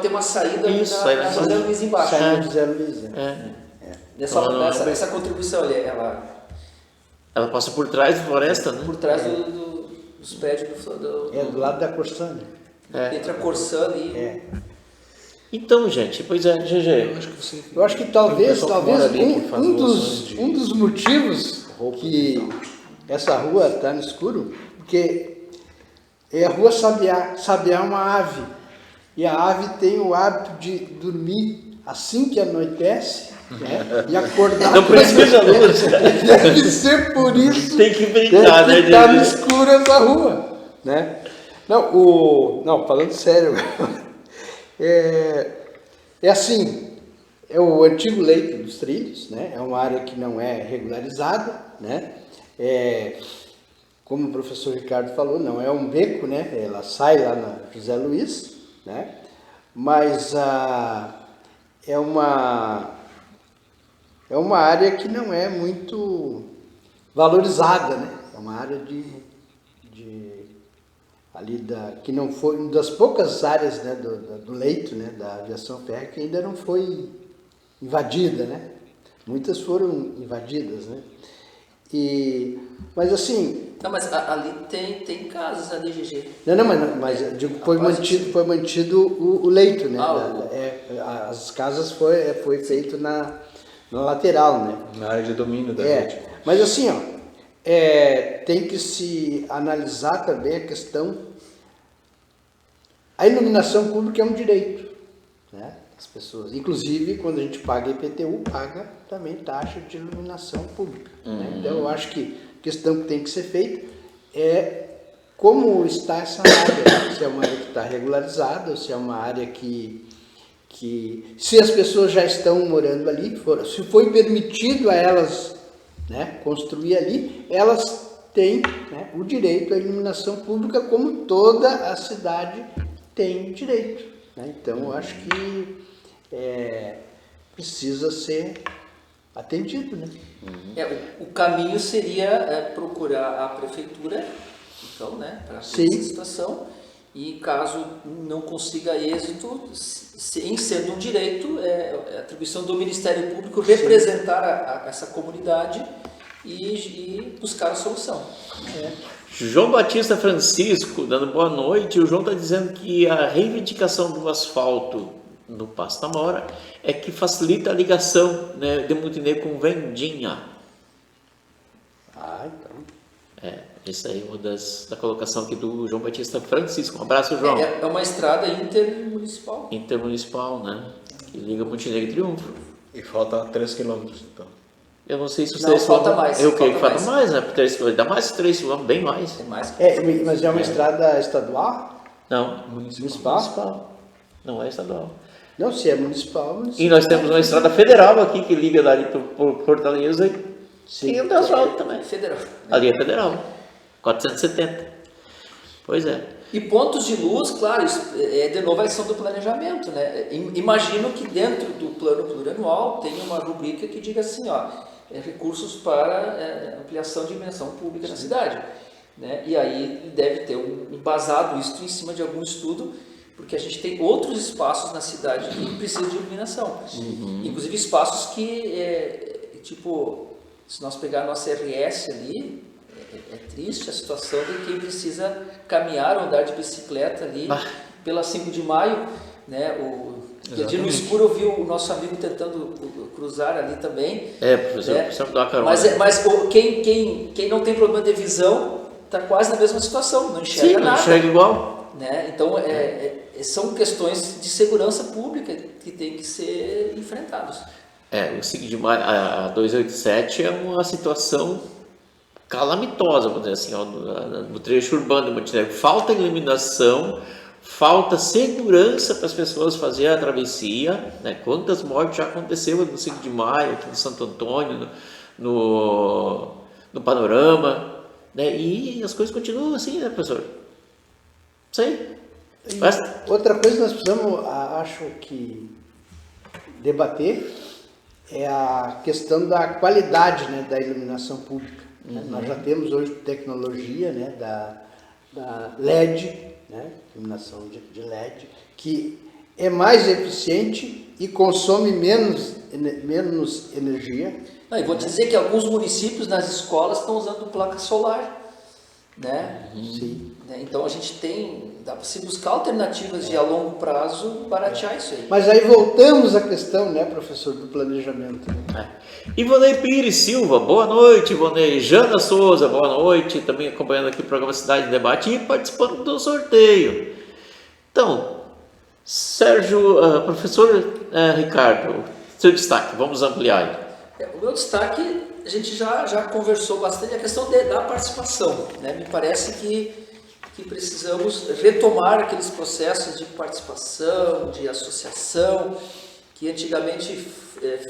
S4: tem uma saída na José Luiz embaixo.
S1: Saída de José Luiz.
S4: Essa contribuição ali,
S3: ela passa por trás da floresta, né?
S4: Por trás dos prédios
S1: do lado da Corsã.
S4: Entre a Corsã ali.
S3: Então, gente, pois é, GG.
S1: Eu acho que talvez um dos motivos que essa rua está no escuro, porque é a rua Sabiá. Sabiá é uma ave. E a ave tem o hábito de dormir assim que anoitece, né? E acordar.
S3: Não precisa luz.
S1: Deve ser por isso.
S3: Tem que brincar, né?
S1: Está no escuro essa rua, né? Não, falando sério, é assim, é o antigo leito dos trilhos, né? É uma área que não é regularizada, né? Como o professor Ricardo falou, não é um beco, né? Ela sai lá na José Luiz, né? Mas é uma área que não é muito valorizada, né? É uma área que não foi uma das poucas áreas, né, do leito, né, da aviação férrea que ainda não foi invadida, né? Muitas foram invadidas, né? Mas assim...
S4: Não, mas ali tem casas ali, GG.
S1: Não, mas eu digo, foi mantido o leito, né? As casas foi feito na lateral, né?
S2: Na área de domínio da rede.
S1: Mas assim, tem que se analisar também a questão... A iluminação pública é um direito, né? As pessoas, inclusive, quando a gente paga IPTU, paga também taxa de iluminação pública. Né? Então, eu acho que a questão que tem que ser feita é como está essa área, se é uma área que está regularizada, ou se é uma área que se as pessoas já estão morando ali, se foi permitido a elas, né, construir ali, elas têm, né, o direito à iluminação pública como toda a cidade tem direito. Né? Então, eu acho que precisa ser atendido. Né?
S4: O caminho seria procurar a prefeitura, então, né, para essa situação, e caso não consiga êxito, em sendo um direito, é atribuição do Ministério Público representar essa comunidade e buscar a solução.
S3: João Batista Francisco, dando boa noite. O João está dizendo que a reivindicação do asfalto no Paço da Mora é que facilita a ligação, né, de Montenegro com Vendinha.
S1: Então.
S3: Isso aí, uma da colocação aqui do João Batista Francisco. Um abraço, João.
S4: É uma estrada intermunicipal.
S3: Intermunicipal, né? Que liga Montenegro e Triunfo.
S2: E falta 3 quilômetros, então.
S3: Eu não sei se os
S4: Não,
S3: 3
S4: falta
S3: quilômetros...
S4: mais,
S3: Eu creio que
S4: falta
S3: falta mais, né? 3 quilômetros. Dá mais 3 quilômetros, bem mais.
S4: Tem mais.
S1: Mas é uma estrada estadual?
S3: Não,
S1: Municipal?
S3: não é estadual.
S1: Não, se é municipal,
S3: E nós temos uma estrada federal aqui que liga dali por Fortaleza
S1: Sim.
S3: e o da asfalto também.
S4: Federal.
S3: Ali é federal, 470. Pois é.
S4: E pontos de luz, claro, isso é de novo a questão do planejamento, né? Imagino que dentro do plano plurianual tem uma rubrica que diga assim, ó, recursos para ampliação de dimensão pública na cidade, né? E aí deve ter embasado isso em cima de algum estudo, porque a gente tem outros espaços na cidade que precisam de iluminação. Inclusive espaços que, tipo, se nós pegar a nossa RS ali, é triste a situação de quem precisa caminhar ou andar de bicicleta ali pela 5 de maio, né? Dia no escuro eu vi o nosso amigo tentando cruzar ali também.
S3: Professor, precisamos dar uma carona.
S4: Mas quem não tem problema de visão está quase na mesma situação, não enxerga
S3: Sim,
S4: nada.
S3: não enxerga igual.
S4: Né? Então, são questões de segurança pública que têm que ser enfrentadas.
S3: O 5 de maio, a 287 é uma situação calamitosa, vamos dizer assim, ó, no trecho urbano de Montenegro. Falta iluminação, falta segurança para as pessoas fazerem a travessia, né? Quantas mortes já aconteceram no 5 de maio, aqui no Santo Antônio, no Panorama, né? E as coisas continuam assim, né, professor? Isso aí.
S1: Outra coisa que nós precisamos, acho que, debater é a questão da qualidade, né, da iluminação pública. Nós já temos hoje tecnologia, né, da LED, né, iluminação de LED, que é mais eficiente e consome menos energia.
S4: E vou te dizer que alguns municípios nas escolas estão usando placa solar, né?
S1: Sim.
S4: Então a gente dá para se buscar alternativas de a longo prazo baratear isso aí.
S1: Mas aí voltamos à questão, né, professor, do planejamento.
S3: Ivonei Pires Silva, boa noite, Ivonei. Jana Souza, boa noite, também acompanhando aqui o programa Cidade em Debate e participando do sorteio. Então, Sérgio, professor Ricardo, seu destaque, vamos ampliar aí.
S4: O meu destaque, a gente já conversou bastante, a questão da participação, né? Me parece que precisamos retomar aqueles processos de participação, de associação, que antigamente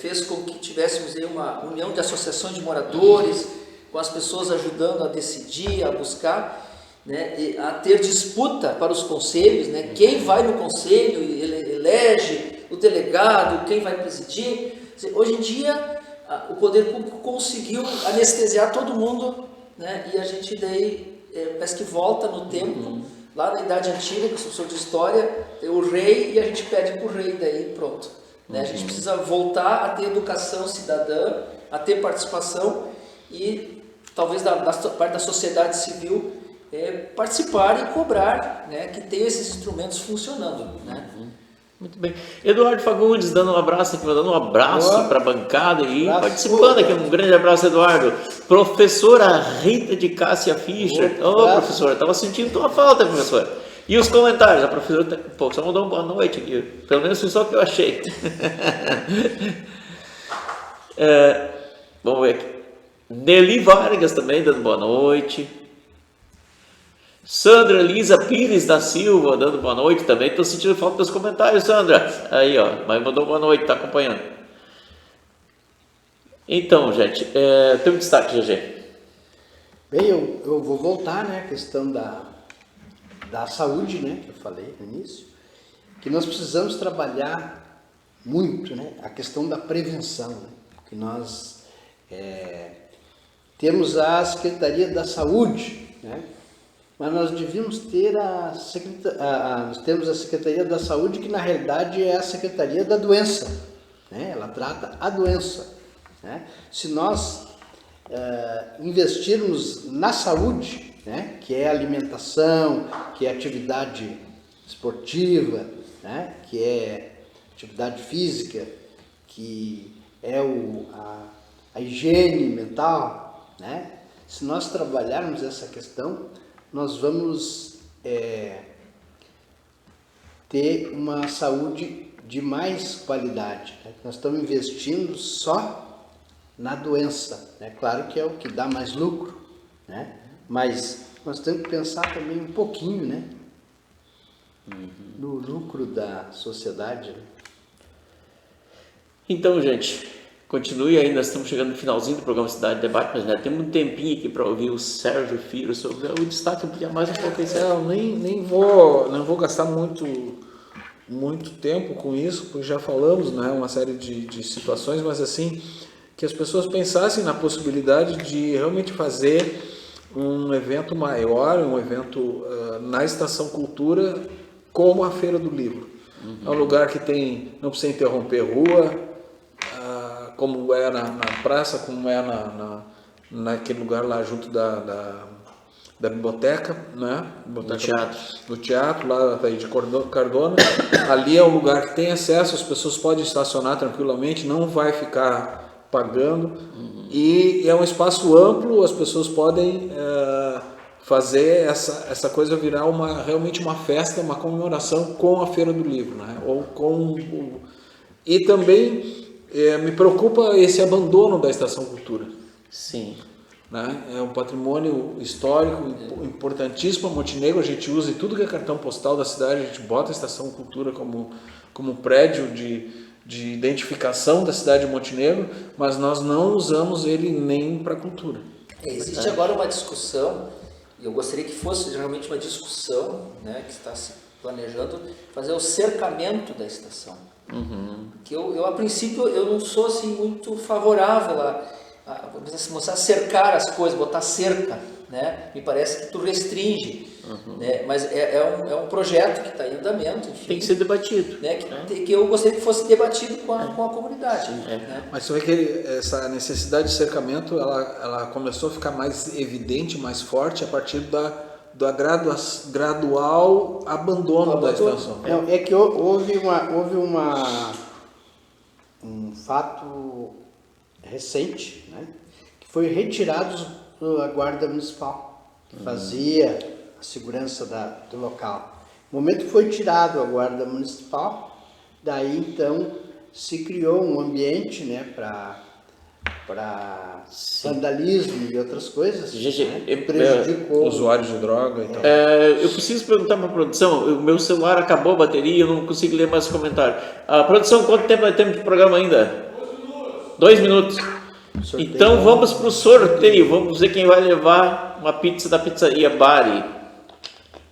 S4: fez com que tivéssemos aí uma união de associações de moradores, com as pessoas ajudando a decidir, a buscar, né, a ter disputa para os conselhos, né, quem vai no conselho, ele elege o delegado, quem vai presidir. Hoje em dia, o poder público conseguiu anestesiar todo mundo, né, e a gente daí parece que volta no tempo, lá na Idade Antiga, que eu sou professor de história, tem o rei e a gente pede para o rei, daí pronto. Né? A gente precisa voltar a ter educação cidadã, a ter participação e talvez da parte da sociedade civil participar e cobrar, né, que tenha esses instrumentos funcionando. Né?
S3: Muito bem. Eduardo Fagundes dando um abraço aqui, mandando um abraço para a bancada e participando aqui. Um grande abraço, Eduardo. Professora Rita de Cássia Fischer. Professora, estava sentindo tua falta, professora. E os comentários? A professora só mandou uma boa noite aqui. Pelo menos foi só o que eu achei. Vamos ver aqui. Nelly Vargas também dando boa noite. Sandra Lisa Pires da Silva dando boa noite também. Estou sentindo falta dos comentários, Sandra. Aí, ó, mas mandou boa noite, está acompanhando. Então, gente, tem um destaque, GG.
S1: Bem, eu vou voltar, né, a questão da saúde, né, que eu falei no início, que nós precisamos trabalhar muito, né, a questão da prevenção, né, que nós temos a Secretaria da Saúde, né, mas nós devíamos ter nós temos a Secretaria da Saúde, que na realidade é a Secretaria da Doença, né, ela trata a doença, né. Se nós investirmos na saúde, né, que é alimentação, que é atividade esportiva, né, que é atividade física, que é a higiene mental, né, Se nós trabalharmos essa questão, nós vamos ter uma saúde de mais qualidade, né? Nós estamos investindo só na doença, né? Claro que é o que dá mais lucro, né? Mas nós temos que pensar também um pouquinho, né? No lucro da sociedade, né?
S3: Então, gente, continue aí, nós estamos chegando no finalzinho do programa Cidade Debate, mas já temos um tempinho aqui para ouvir o Sérgio Fior sobre o destaque, ampliar mais um pouco isso.
S2: Eu nem vou gastar muito tempo com isso, porque já falamos, né, uma série de situações, mas assim, que as pessoas pensassem na possibilidade de realmente fazer um evento maior, um evento na Estação Cultura, como a Feira do Livro. É um lugar que não precisa interromper rua, como é na praça, como é naquele lugar lá junto da biblioteca, né? Do teatro, lá de Cardona. Ali é um lugar que tem acesso, as pessoas podem estacionar tranquilamente, não vai ficar pagando. E é um espaço amplo, as pessoas podem fazer essa coisa virar realmente uma festa, uma comemoração com a Feira do Livro, né? E também me preocupa esse abandono da Estação Cultura.
S3: Sim.
S2: Né? É um patrimônio histórico importantíssimo. A Montenegro, a gente usa em tudo que é cartão postal da cidade, a gente bota a Estação Cultura como prédio de identificação da cidade de Montenegro, mas nós não usamos ele nem para cultura.
S4: Existe agora uma discussão, e eu gostaria que fosse realmente uma discussão, né, que está se planejando, fazer o cercamento da estação. Que eu a princípio, eu não sou assim muito favorável a cercar as coisas, botar cerca, né? Me parece que tu restringe, né? Mas é um projeto que está em andamento, enfim,
S3: tem que ser debatido,
S4: né? Que eu gostaria que fosse debatido com a comunidade. Né?
S2: Mas você vê que essa necessidade de cercamento, ela começou a ficar mais evidente, mais forte a partir da gradual abandono da estação.
S1: É que houve um fato recente, né, que foi retirado a guarda municipal, que fazia a segurança do local. No momento que foi tirado a guarda municipal, daí então se criou um ambiente, né, para vandalismo e outras coisas, né, prejudicou
S2: usuários de droga e tal.
S3: Eu preciso perguntar para a produção, o meu celular acabou a bateria, eu não consigo ler mais os comentários. A produção, quanto tempo nós temos de programa ainda? 2 minutos. Sorteio. Então vamos para o sorteio, vamos ver quem vai levar uma pizza da pizzaria Bari.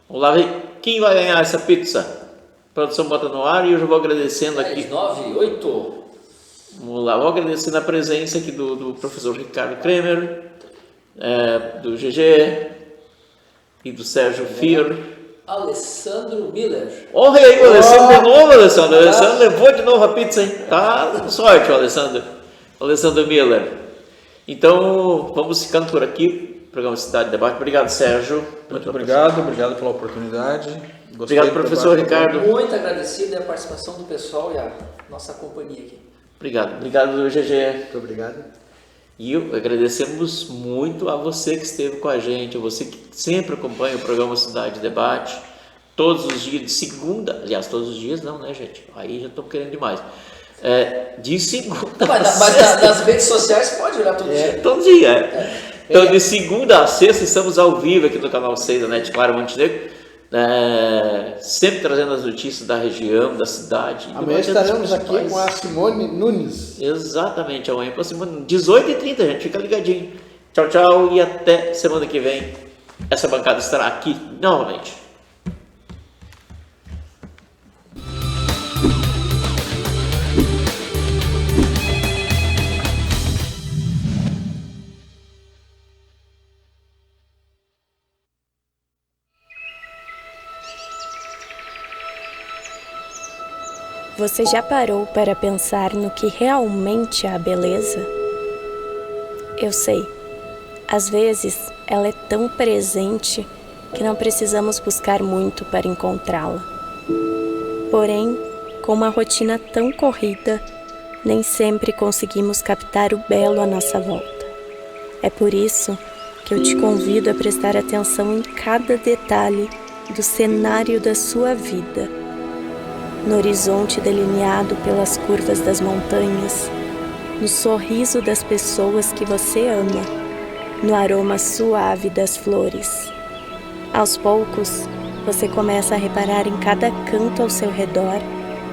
S3: Vamos lá ver quem vai ganhar essa pizza. A produção bota no ar e eu já vou agradecendo aqui.
S4: 10, 9, 8.
S3: Vamos lá, vou agradecendo a presença aqui do professor Ricardo Kremer, do GG e do Sérgio Fior.
S4: Alessandro Miller.
S3: Olha aí, o Alessandro de novo, Alessandro. O Alessandro levou de novo a pizza, hein? Tá com sorte, o Alessandro Miller. Então, vamos ficando por aqui. Programa Cidade Debate. Obrigado, Sérgio.
S2: Muito obrigado pela oportunidade.
S3: Obrigado, professor Ricardo.
S4: Muito agradecido a participação do pessoal e a nossa companhia aqui.
S3: Obrigado, GG.
S1: Muito obrigado.
S3: E agradecemos muito a você que esteve com a gente, a você que sempre acompanha o programa Cidade Debate, todos os dias de segunda, aliás, todos os dias não, né, gente? Aí já estou querendo demais. De segunda
S4: mas nas redes sociais pode olhar todo dia.
S3: Todo dia. Então, de segunda a sexta, estamos ao vivo aqui no canal 6 da NET Claro Montenegro, sempre trazendo as notícias da região, da cidade.
S1: Amanhã estaremos aqui com a Simone Nunes.
S3: Exatamente, amanhã com a Simone, 18h30, gente, fica ligadinho. Tchau, tchau e até semana que vem. Essa bancada estará aqui novamente.
S8: Você já parou para pensar no que realmente é a beleza? Eu sei, às vezes ela é tão presente que não precisamos buscar muito para encontrá-la. Porém, com uma rotina tão corrida, nem sempre conseguimos captar o belo à nossa volta. É por isso que eu te convido a prestar atenção em cada detalhe do cenário da sua vida. No horizonte delineado pelas curvas das montanhas, no sorriso das pessoas que você ama, no aroma suave das flores. Aos poucos, você começa a reparar em cada canto ao seu redor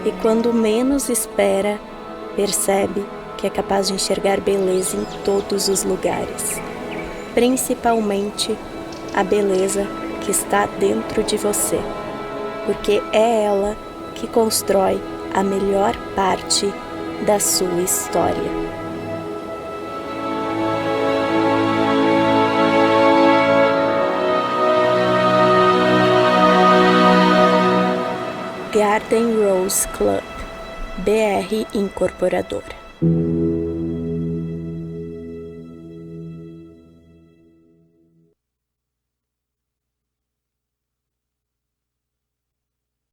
S8: e quando menos espera, percebe que é capaz de enxergar beleza em todos os lugares. Principalmente a beleza que está dentro de você, porque é ela que constrói a melhor parte da sua história. Garden Rose Club, BR Incorporadora.